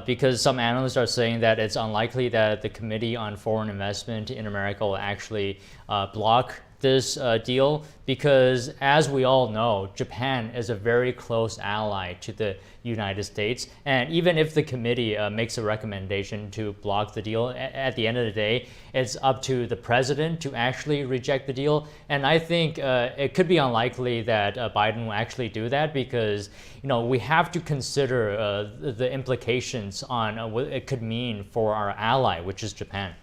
because some analysts are saying that it's unlikely that the Committee on Foreign Investment in America will actually block this deal, because as we all know, Japan is a very close ally to the United States. And even if the committee makes a recommendation to block the deal, at the end of the day, it's up to the president to actually reject the deal. And I think it could be unlikely that Biden will actually do that, because, you know, we have to consider the implications on what it could mean for our ally, which is Japan.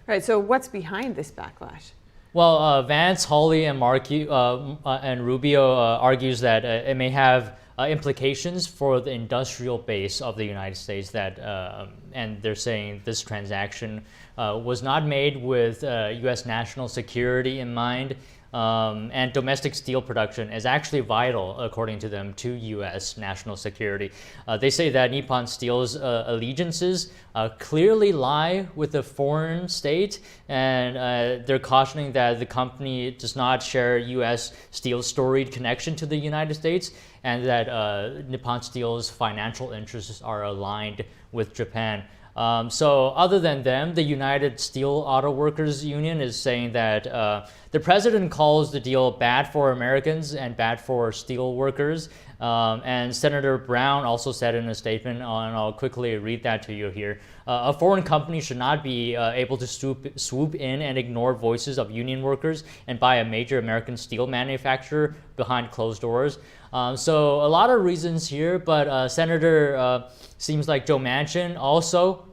Right, so what's behind this backlash?
Well, Vance, Hawley, and and Rubio argues that it may have implications for the industrial base of the United States, that and they're saying this transaction was not made with U.S. national security in mind, and domestic steel production is actually vital, according to them, to U.S. national security. They say that Nippon Steel's allegiances clearly lie with a foreign state, and they're cautioning that the company does not share U.S. Steel's storied connection to the United States, and that Nippon Steel's financial interests are aligned with Japan. So other than them, the United Steel Auto Workers Union is saying that the president calls the deal bad for Americans and bad for steel workers. And Senator Brown also said in a statement, and I'll quickly read that to you here, a foreign company should not be able to swoop in and ignore voices of union workers and buy a major American steel manufacturer behind closed doors. So a lot of reasons here, but Senator seems like Joe Manchin also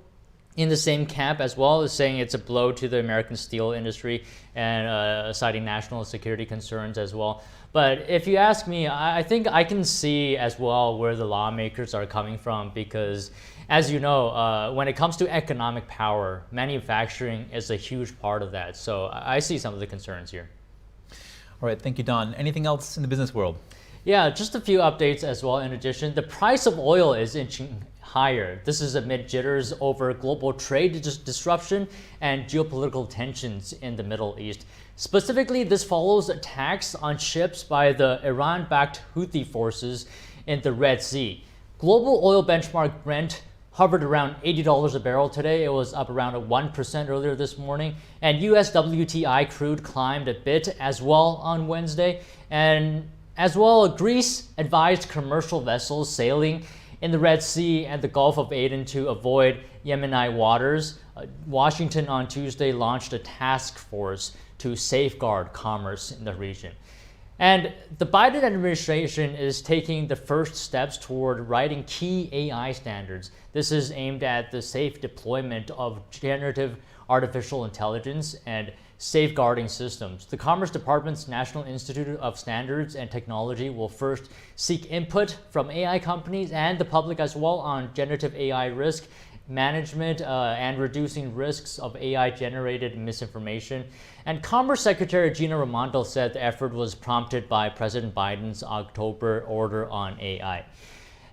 in the same camp as well, is saying it's a blow to the American steel industry, and citing national security concerns as well. But if you ask me, I think I can see as well where the lawmakers are coming from, because as you know, when it comes to economic power, manufacturing is a huge part of that. So I see some of the concerns here.
All right, thank you, Don. Anything else in the business world?
Yeah, just a few updates as well. In addition, the price of oil is inching higher. This is amid jitters over global trade disruption and geopolitical tensions in the Middle East. Specifically, this follows attacks on ships by the Iran-backed Houthi forces in the Red Sea. Global oil benchmark Brent hovered around $80 a barrel today. It was up around 1% earlier this morning. And US WTI crude climbed a bit as well on Wednesday. And as well, Greece advised commercial vessels sailing in the Red Sea and the Gulf of Aden to avoid Yemeni waters. Washington on Tuesday launched a task force to safeguard commerce in the region. And the Biden administration is taking the first steps toward writing key AI standards. This is aimed at the safe deployment of generative artificial intelligence and safeguarding systems. The Commerce Department's National Institute of Standards and Technology will first seek input from AI companies and the public as well on generative AI risk management and reducing risks of AI-generated misinformation. And Commerce Secretary Gina Raimondo said the effort was prompted by President Biden's October order on AI.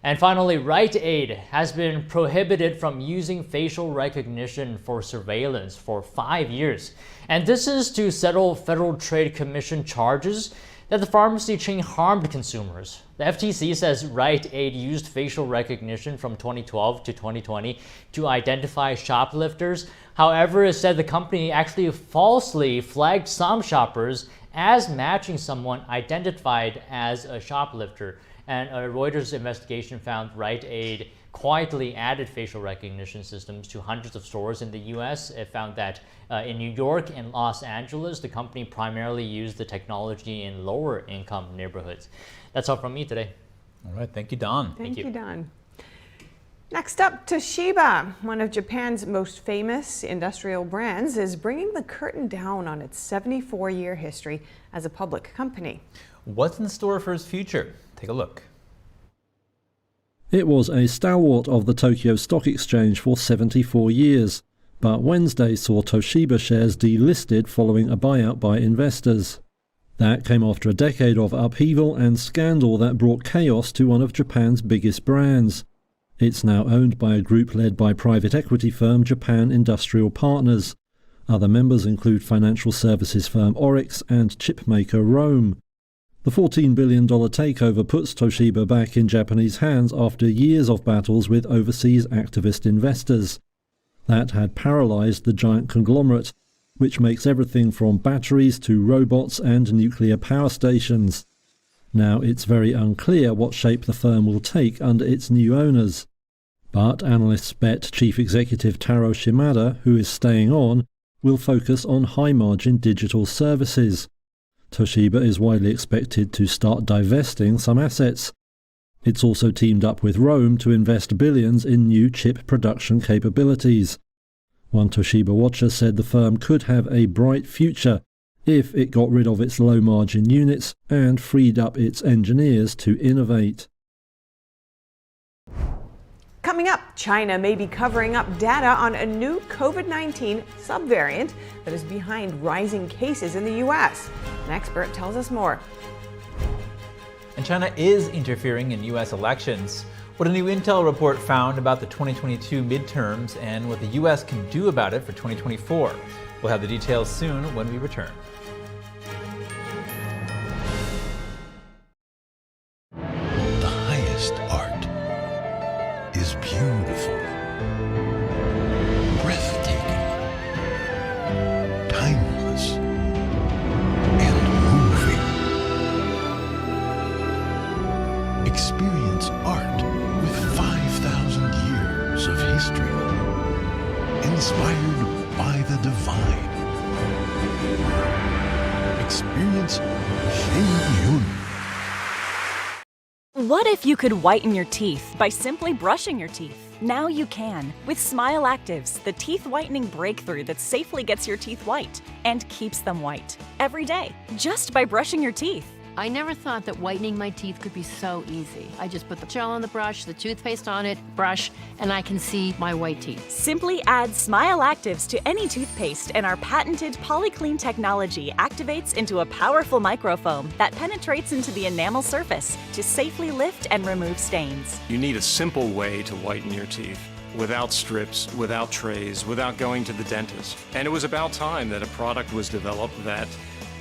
And finally, Rite Aid has been prohibited from using facial recognition for surveillance for 5 years. And this is to settle Federal Trade Commission charges that the pharmacy chain harmed consumers. The FTC says Rite Aid used facial recognition from 2012 to 2020 to identify shoplifters. However, it said the company actually falsely flagged some shoppers as matching someone identified as a shoplifter. And a Reuters investigation found Rite Aid quietly added facial recognition systems to hundreds of stores in the US. It found that in New York and Los Angeles, the company primarily used the technology in lower income neighborhoods. That's all from me today.
All right, thank you, Don.
Thank you, Don. Next up, Toshiba, one of Japan's most famous industrial brands, is bringing the curtain down on its 74-year history as a public company.
What's in store for its future? Take a look.
It was a stalwart of the Tokyo Stock Exchange for 74 years, but Wednesday saw Toshiba shares delisted following a buyout by investors. That came after a decade of upheaval and scandal that brought chaos to one of Japan's biggest brands. It's now owned by a group led by private equity firm Japan Industrial Partners. Other members include financial services firm Oryx and chipmaker Rome. The $14 billion takeover puts Toshiba back in Japanese hands after years of battles with overseas activist investors. That had paralyzed the giant conglomerate, which makes everything from batteries to robots and nuclear power stations. Now it's very unclear what shape the firm will take under its new owners. But analysts bet Chief Executive Taro Shimada, who is staying on, will focus on high-margin digital services. Toshiba is widely expected to start divesting some assets. It's also teamed up with Rome to invest billions in new chip production capabilities. One Toshiba watcher said the firm could have a bright future if it got rid of its low-margin units and freed up its engineers to innovate.
Coming up, China may be covering up data on a new COVID-19 subvariant that is behind rising cases in the U.S. An expert tells us more.
And China is interfering in U.S. elections. What a new intel report found about the 2022 midterms and what the U.S. can do about it for 2024. We'll have the details soon when we return.
The highest art is beautiful, breathtaking, timeless, and moving. Experience art with 5,000 years of history, inspired by the divine. Experience Shin-Yun.
What if you could whiten your teeth by simply brushing your teeth? Now you can with Smile Actives, the teeth whitening breakthrough that safely gets your teeth white and keeps them white every day, just by brushing your teeth.
I never thought that whitening my teeth could be so easy. I just put the gel on the brush, the toothpaste on it, brush, and I can see my white teeth.
Simply add Smile Actives to any toothpaste and our patented PolyClean technology activates into a powerful microfoam that penetrates into the enamel surface to safely lift and remove stains.
You need a simple way to whiten your teeth. Without strips, without trays, without going to the dentist. And it was about time that a product was developed that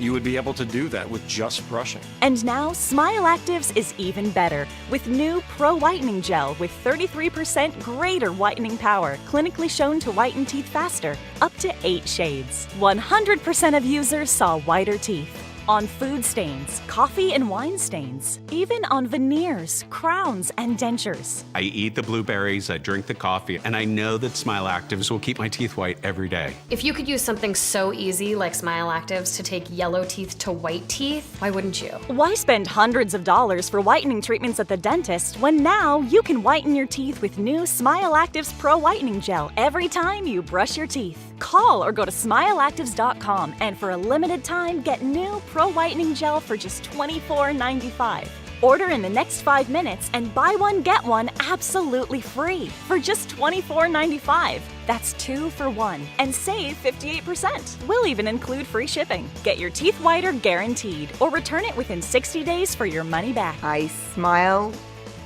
you would be able to do that with just brushing.
And now Smile Actives is even better with new Pro Whitening Gel with 33% greater whitening power, clinically shown to whiten teeth faster, up to 8 shades. 100% of users saw whiter teeth. On food stains, coffee and wine stains, even on veneers, crowns, and dentures.
I eat the blueberries, I drink the coffee, and I know that Smile Actives will keep my teeth white every day.
If you could use something so easy like Smile Actives to take yellow teeth to white teeth, why wouldn't you?
Why spend hundreds of dollars for whitening treatments at the dentist when now you can whiten your teeth with new Smile Actives Pro Whitening Gel every time you brush your teeth? Call or go to smileactives.com and for a limited time get new Pro Whitening Gel for just $24.95. Order in the next 5 minutes and buy one get one absolutely free for just $24.95. That's 2 for 1 and save 58%. We'll even include free shipping. Get your teeth whiter guaranteed or return it within 60 days for your money back.
I smile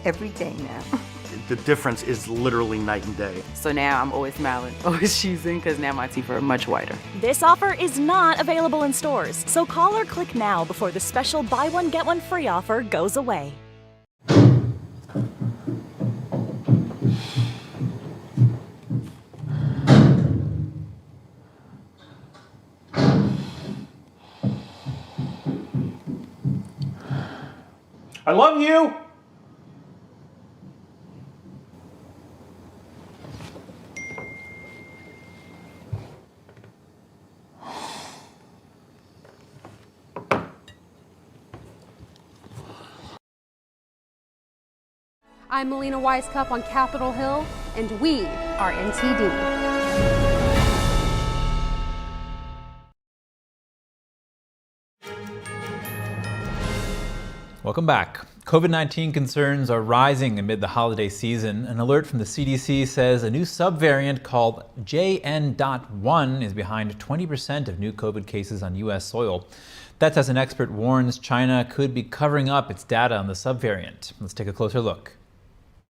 every day now.
The difference is literally night and day.
So now I'm always smiling, always choosing, because now my teeth are much whiter.
This offer is not available in stores, so call or click now before the special buy one get one free offer goes away.
I love you.
I'm Melina Weiskup on Capitol Hill, and we are NTD.
Welcome back. COVID-19 concerns are rising amid the holiday season. An alert from the CDC says a new subvariant called JN.1 is behind 20% of new COVID cases on U.S. soil. That's as an expert warns China could be covering up its data on the subvariant. Let's take a closer look.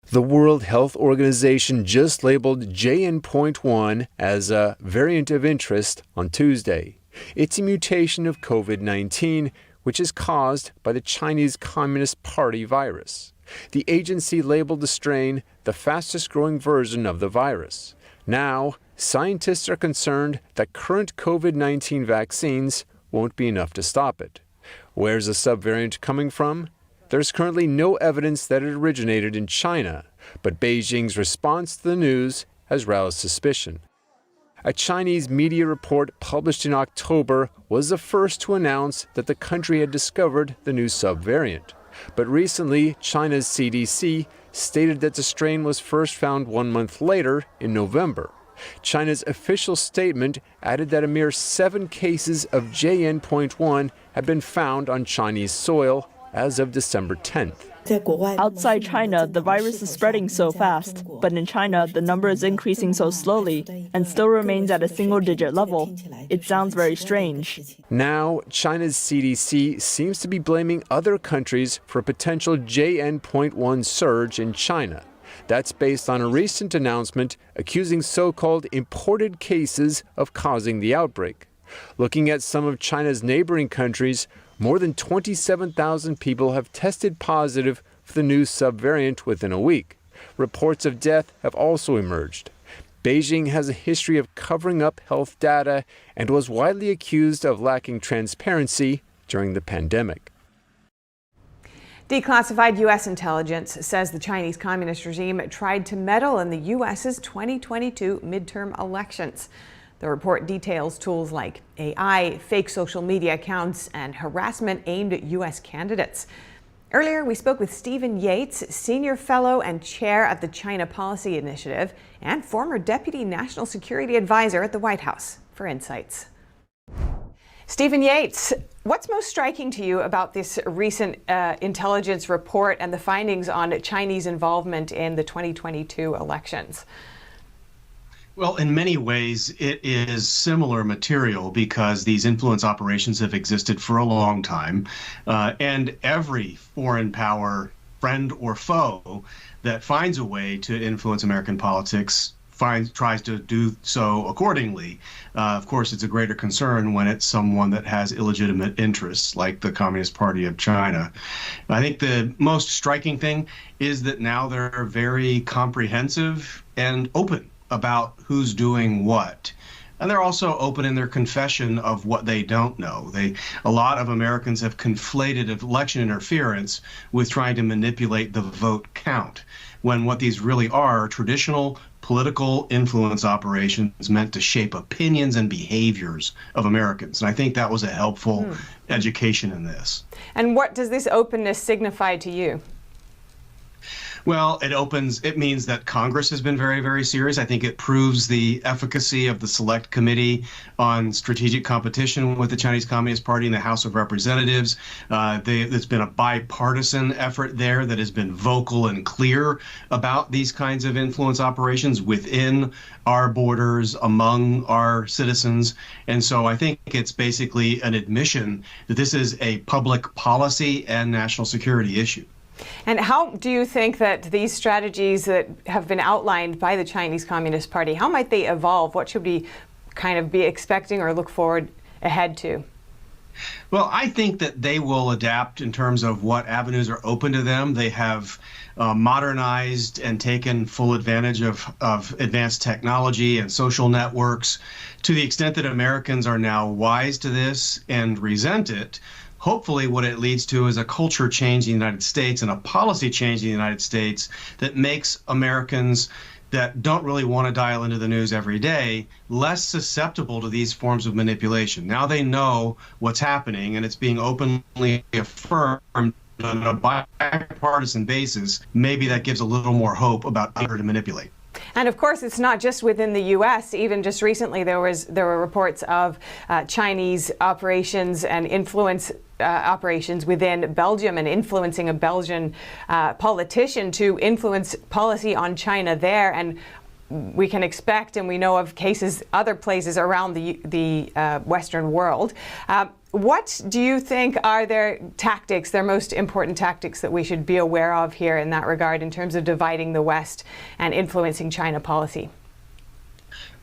The World Health Organization just labeled JN.1 as a variant of interest on Tuesday. It's a mutation of COVID-19, which is caused by the Chinese Communist Party virus. The agency labeled the strain the fastest growing version of the virus. Now, scientists are concerned that current COVID-19 vaccines won't be enough to stop it. Where's the subvariant coming from? There's currently no evidence that it originated in China, but Beijing's response to the news has roused suspicion. A Chinese media report published in October was the first to announce that the country had discovered the new subvariant. But recently, China's CDC stated that the strain was first found 1 month later in November. China's official statement added that a mere 7 cases of JN.1 had been found on Chinese soil as of December 10th.
Outside China, the virus is spreading so fast, but in China, the number is increasing so slowly and still remains at a single-digit level. It sounds very strange.
Now, China's CDC seems to be blaming other countries for a potential JN.1 surge in China. That's based on a recent announcement accusing so-called imported cases of causing the outbreak. Looking at some of China's neighboring countries, more than 27,000 people have tested positive for the new subvariant within a week. Reports of death have also emerged. Beijing has a history of covering up health data and was widely accused of lacking transparency during the pandemic.
Declassified U.S. intelligence says the Chinese Communist regime tried to meddle in the U.S.'s 2022 midterm elections. The report details tools like AI, fake social media accounts, and harassment aimed at U.S. candidates. Earlier, we spoke with Stephen Yates, Senior Fellow and Chair of the China Policy Initiative and former Deputy National Security Advisor at the White House, for insights. Stephen Yates, what's most striking to you about this recent intelligence report and the findings on Chinese involvement in the 2022 elections?
Well, in many ways, it is similar material because these influence operations have existed for a long time. And every foreign power, friend or foe, that finds a way to influence American politics tries to do so accordingly. Of course, it's a greater concern when it's someone that has illegitimate interests, like the Communist Party of China. I think the most striking thing is that now they're very comprehensive and open about who's doing what. And they're also open in their confession of what they don't know. A lot of Americans have conflated election interference with trying to manipulate the vote count, when what these really are traditional political influence operations meant to shape opinions and behaviors of Americans. And I think that was a helpful education in this.
And what does this openness signify to you?
Well, it means that Congress has been very, very serious. I think it proves the efficacy of the Select Committee on Strategic Competition with the Chinese Communist Party in the House of Representatives. There's been a bipartisan effort there that has been vocal and clear about these kinds of influence operations within our borders, among our citizens. And so I think it's basically an admission that this is a public policy and national security issue.
And how do you think that these strategies that have been outlined by the Chinese Communist Party, how might they evolve? What should we kind of be expecting or look forward ahead to?
Well, I think that they will adapt in terms of what avenues are open to them. They have modernized and taken full advantage of advanced technology and social networks to the extent that Americans are now wise to this and resent it. Hopefully what it leads to is a culture change in the United States and a policy change in the United States that makes Americans that don't really want to dial into the news every day less susceptible to these forms of manipulation. Now they know what's happening, and it's being openly affirmed on a bipartisan basis, maybe that gives a little more hope about her to manipulate.
And of course, it's not just within the U.S. Even just recently, there were reports of Chinese operations and influence operations within Belgium and influencing a Belgian politician to influence policy on China there. And we can expect, and we know of cases other places around the Western world. What do you think are their most important tactics that we should be aware of here in that regard in terms of dividing the West and influencing China policy?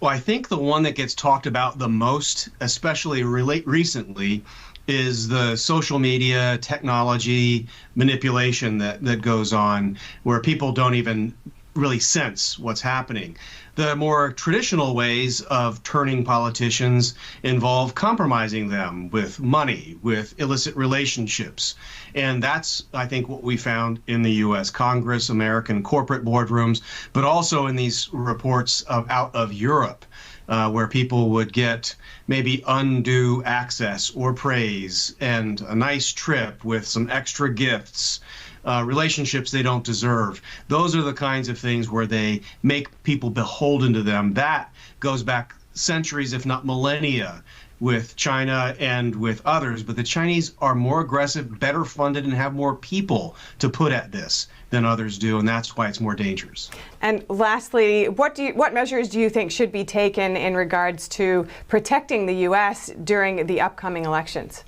Well, I think the one that gets talked about the most, especially recently, is the social media technology manipulation that goes on, where people don't even really sense what's happening. The more traditional ways of turning politicians involve compromising them with money, with illicit relationships. And that's, I think, what we found in the U.S. Congress, American corporate boardrooms, but also in these reports out of Europe, where people would get maybe undue access or praise and a nice trip with some extra gifts. Relationships they don't deserve. Those are the kinds of things where they make people beholden to them. That goes back centuries, if not millennia, with China and with others. But the Chinese are more aggressive, better funded, and have more people to put at this than others do, and that's why it's more dangerous.
And lastly, what measures do you think should be taken in regards to protecting the U.S. during the upcoming elections?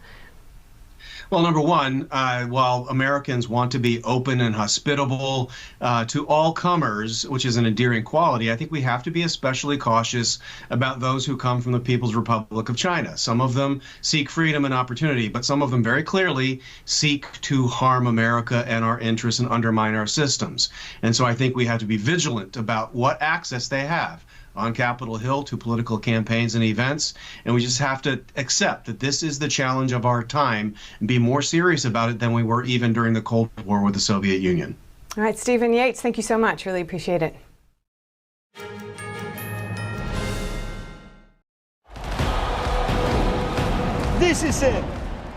Well, number one, while Americans want to be open and hospitable to all comers, which is an endearing quality, I think we have to be especially cautious about those who come from the People's Republic of China. Some of them seek freedom and opportunity, but some of them very clearly seek to harm America and our interests and undermine our systems. And so I think we have to be vigilant about what access they have on Capitol Hill to political campaigns and events. And we just have to accept that this is the challenge of our time and be more serious about it than we were even during the Cold War with the Soviet Union.
All right, Stephen Yates, thank you so much. Really appreciate it.
This is it,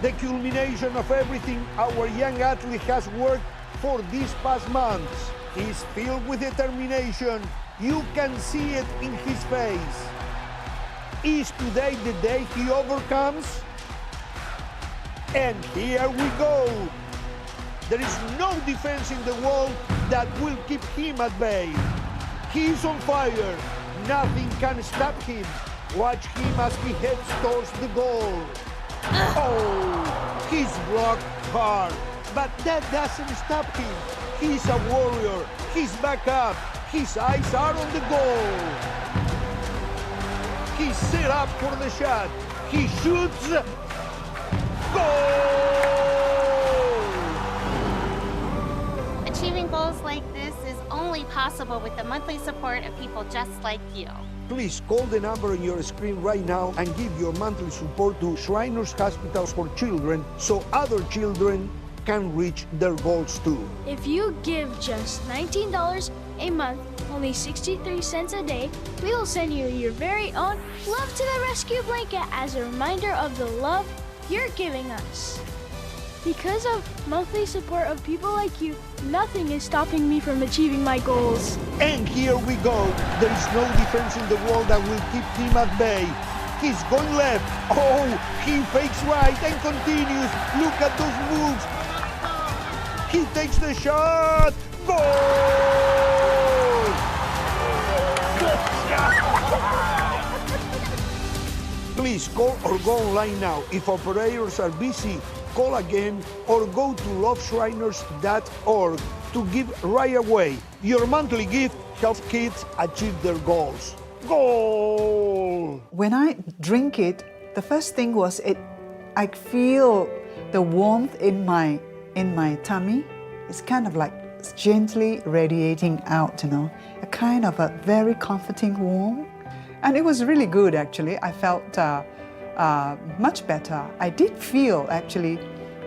the culmination of everything our young athlete has worked for these past months. He's filled with determination. You can see it in his face. Is today the day he overcomes? And here we go. There is no defense in the world that will keep him at bay. He's on fire. Nothing can stop him. Watch him as he heads towards the goal. Oh, he's blocked hard. But that doesn't stop him. He's a warrior. He's back up. His eyes are on the goal. He's set up for the shot. He shoots. Goal!
Achieving goals like this is only possible with the monthly support of people just like you.
Please call the number on your screen right now and give your monthly support to Shriners Hospitals for Children so other children can reach their goals too.
If you give just $19 a month, only 63 cents a day, we will send you your very own Love to the Rescue blanket as a reminder of the love you're giving us. Because of monthly support of people like you, nothing is stopping me from achieving my goals.
And here we go. There is no defense in the world that will keep him at bay. He's going left. Oh, he fakes right and continues. Look at those moves. He takes the shot. Goal! Please call or go online now. If operators are busy, call again or go to loveshriners.org to give right away. Your monthly gift helps kids achieve their goals. Goal!
When I drink it, the first thing was I feel the warmth in my tummy. It's kind of like gently radiating out, a kind of a very comforting warmth. And it was really good, actually. I felt much better. I did feel, actually,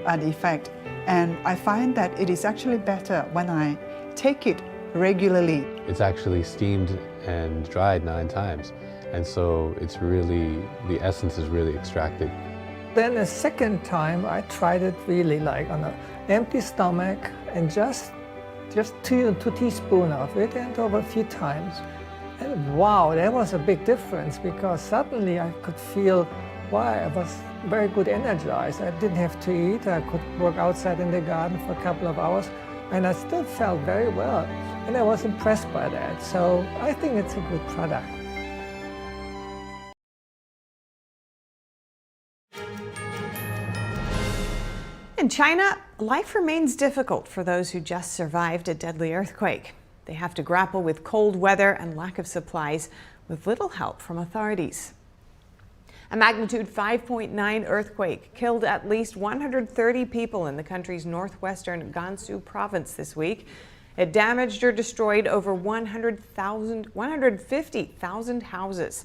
an effect. And I find that it is actually better when I take it regularly.
It's actually steamed and dried 9 times. And so it's really, the essence is really extracted.
then a second time, I tried it really like on an empty stomach and just 2 teaspoons of it and over a few times. And wow, that was a big difference because suddenly I could feel, wow, I was very good energized. I didn't have to eat. I could work outside in the garden for a couple of hours and I still felt very well. And I was impressed by that. So I think it's a good product.
In China, life remains difficult for those who just survived a deadly earthquake. They have to grapple with cold weather and lack of supplies with little help from authorities. A magnitude 5.9 earthquake killed at least 130 people in the country's northwestern Gansu province this week. It damaged or destroyed over 150,000 houses.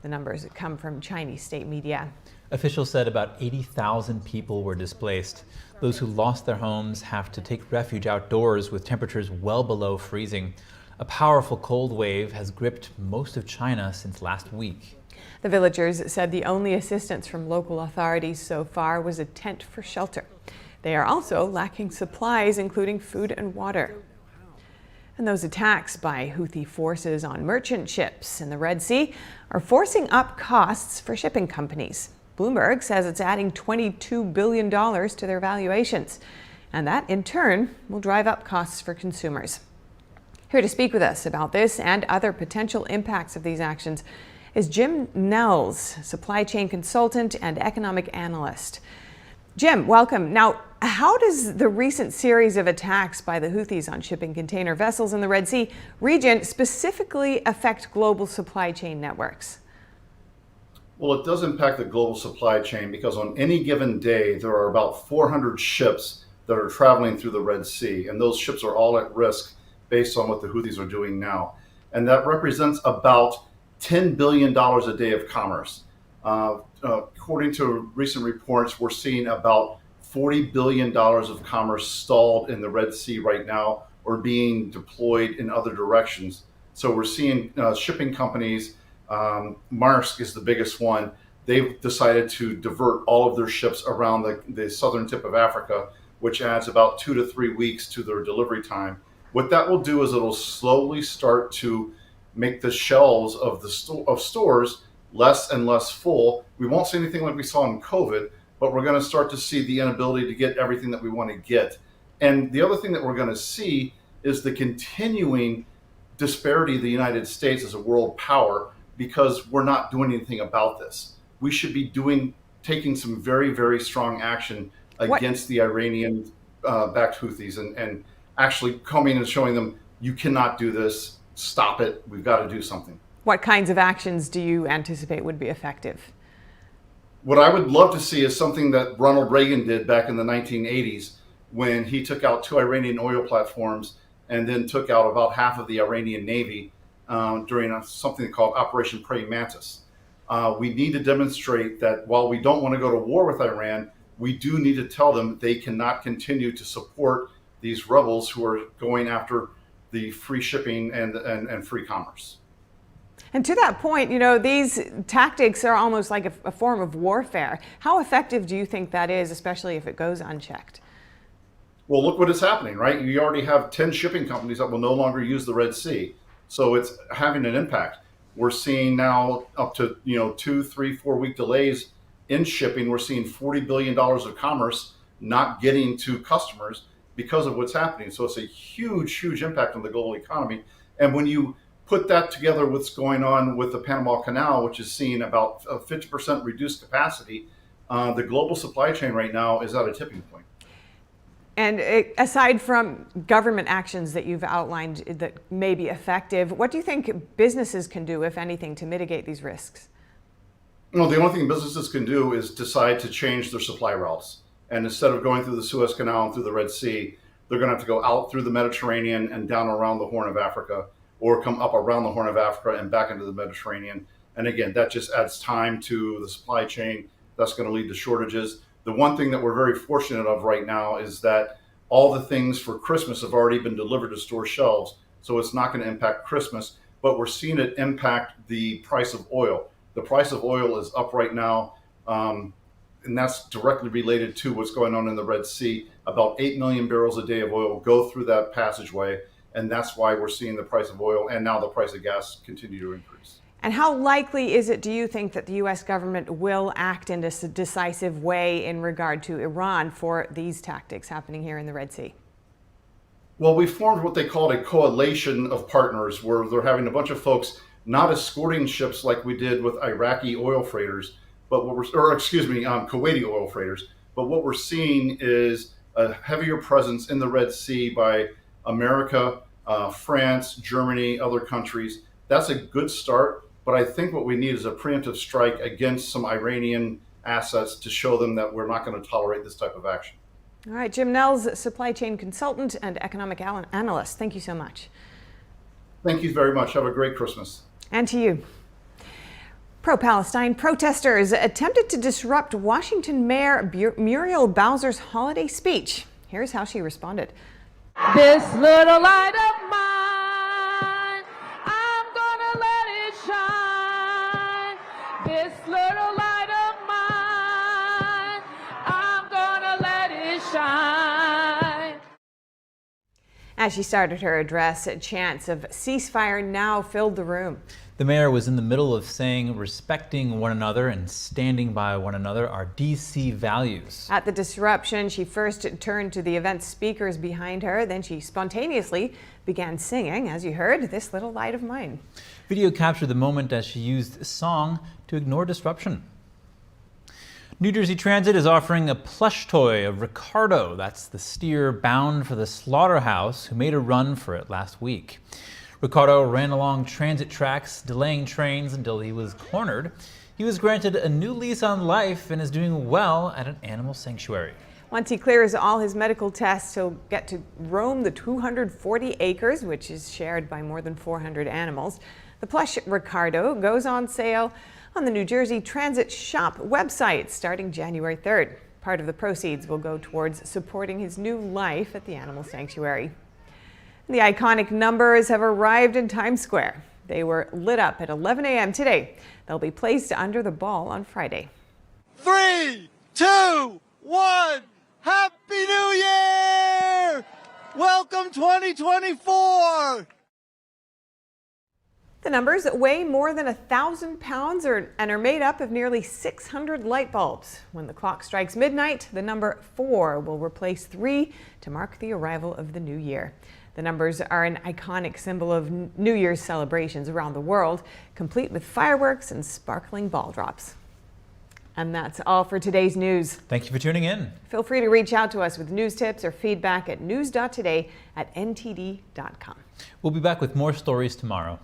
The numbers come from Chinese state media.
Officials said about 80,000 people were displaced. Those who lost their homes have to take refuge outdoors with temperatures well below freezing. A powerful cold wave has gripped most of China since last week.
The villagers said the only assistance from local authorities so far was a tent for shelter. They are also lacking supplies, including food and water. And those attacks by Houthi forces on merchant ships in the Red Sea are forcing up costs for shipping companies. Bloomberg says it's adding $22 billion to their valuations, and that in turn will drive up costs for consumers. Here to speak with us about this and other potential impacts of these actions is Jim Nels, supply chain consultant and economic analyst. Jim, welcome. Now, how does the recent series of attacks by the Houthis on shipping container vessels in the Red Sea region specifically affect global supply chain networks?
Well, it does impact the global supply chain because on any given day, there are about 400 ships that are traveling through the Red Sea, and those ships are all at risk based on what the Houthis are doing now. And that represents about $10 billion a day of commerce. According to recent reports, we're seeing about $40 billion of commerce stalled in the Red Sea right now or being deployed in other directions. So we're seeing shipping companies, Maersk is the biggest one. They've decided to divert all of their ships around the southern tip of Africa, which adds about 2 to 3 weeks to their delivery time. What that will do is it'll slowly start to make the shelves of the stores less and less full. We won't see anything like we saw in COVID, but we're going to start to see the inability to get everything that we want to get. And the other thing that we're going to see is the continuing disparity of the United States as a world power, because we're not doing anything about this. We should be taking some very, very strong action against the Iranian-backed Houthis and actually coming and showing them, you cannot do this, stop it, we've got to do something.
What kinds of actions do you anticipate would be effective?
What I would love to see is something that Ronald Reagan did back in the 1980s when he took out 2 Iranian oil platforms and then took out about half of the Iranian Navy during something called Operation Praying Mantis. We need to demonstrate that while we don't want to go to war with Iran, we do need to tell them they cannot continue to support these rebels who are going after the free shipping and free commerce.
And to that point, you know, these tactics are almost like a form of warfare. How effective do you think that is, especially if it goes unchecked?
Well, look what is happening, right? You already have 10 shipping companies that will no longer use the Red Sea. So it's having an impact. We're seeing now up to 2, 3, 4 week delays in shipping. We're seeing $40 billion of commerce not getting to customers because of what's happening. So it's a huge, huge impact on the global economy. And when you put that together with what's going on with the Panama Canal, which is seeing about a 50% reduced capacity, the global supply chain right now is at a tipping point.
And aside from government actions that you've outlined that may be effective, what do you think businesses can do, if anything, to mitigate these risks?
Well, the only thing businesses can do is decide to change their supply routes. And instead of going through the Suez Canal and through the Red Sea, they're going to have to go out through the Mediterranean and down around the Horn of Africa, or come up around the Horn of Africa and back into the Mediterranean. And again, that just adds time to the supply chain. That's going to lead to shortages. The one thing that we're very fortunate of right now is that all the things for Christmas have already been delivered to store shelves, so it's not going to impact Christmas, but we're seeing it impact the price of oil. The price of oil is up right now and that's directly related to what's going on in the Red Sea. About 8 million barrels a day of oil go through that passageway, and that's why we're seeing the price of oil and now the price of gas continue to increase.
And how likely is it, do you think, that the U.S. government will act in a decisive way in regard to Iran for these tactics happening here in the Red Sea?
Well, we formed what they called a coalition of partners, where they're having a bunch of folks not escorting ships like we did with Iraqi oil freighters, but Kuwaiti oil freighters. But what we're seeing is a heavier presence in the Red Sea by America, France, Germany, other countries. That's a good start, but I think what we need is a preemptive strike against some Iranian assets to show them that we're not going to tolerate this type of action.
All right, Jim Nels, supply chain consultant and economic analyst. Thank you so much.
Thank you very much. Have a great Christmas.
And to you. Pro-Palestine protesters attempted to disrupt Washington Mayor Muriel Bowser's holiday speech. Here's how she responded.
This little light of mine, I'm gonna let it shine. This little light of mine, I'm gonna let it shine.
As she started her address, chants of ceasefire now filled the room.
The mayor was in the middle of saying respecting one another and standing by one another are DC values.
At the disruption, she first turned to the event speakers behind her. Then she spontaneously began singing, as you heard, This Little Light of Mine.
Video captured the moment as she used a song to ignore disruption. New Jersey Transit is offering a plush toy of Ricardo. That's the steer bound for the slaughterhouse who made a run for it last week. Ricardo ran along transit tracks, delaying trains until he was cornered. He was granted a new lease on life and is doing well at an animal sanctuary.
Once he clears all his medical tests, he'll get to roam the 240 acres, which is shared by more than 400 animals. The plush Ricardo goes on sale on the New Jersey Transit Shop website starting January 3rd. Part of the proceeds will go towards supporting his new life at the animal sanctuary. The iconic numbers have arrived in Times Square. They were lit up at 11 a.m. today. They'll be placed under the ball on Friday.
3, 2, 1, Happy New Year! Welcome 2024!
The numbers weigh more than 1,000 pounds and are made up of nearly 600 light bulbs. When the clock strikes midnight, the number 4 will replace 3 to mark the arrival of the new year. The numbers are an iconic symbol of New Year's celebrations around the world, complete with fireworks and sparkling ball drops. And that's all for today's news.
Thank you for tuning in.
Feel free to reach out to us with news tips or feedback at news.today@ntd.com.
We'll be back with more stories tomorrow.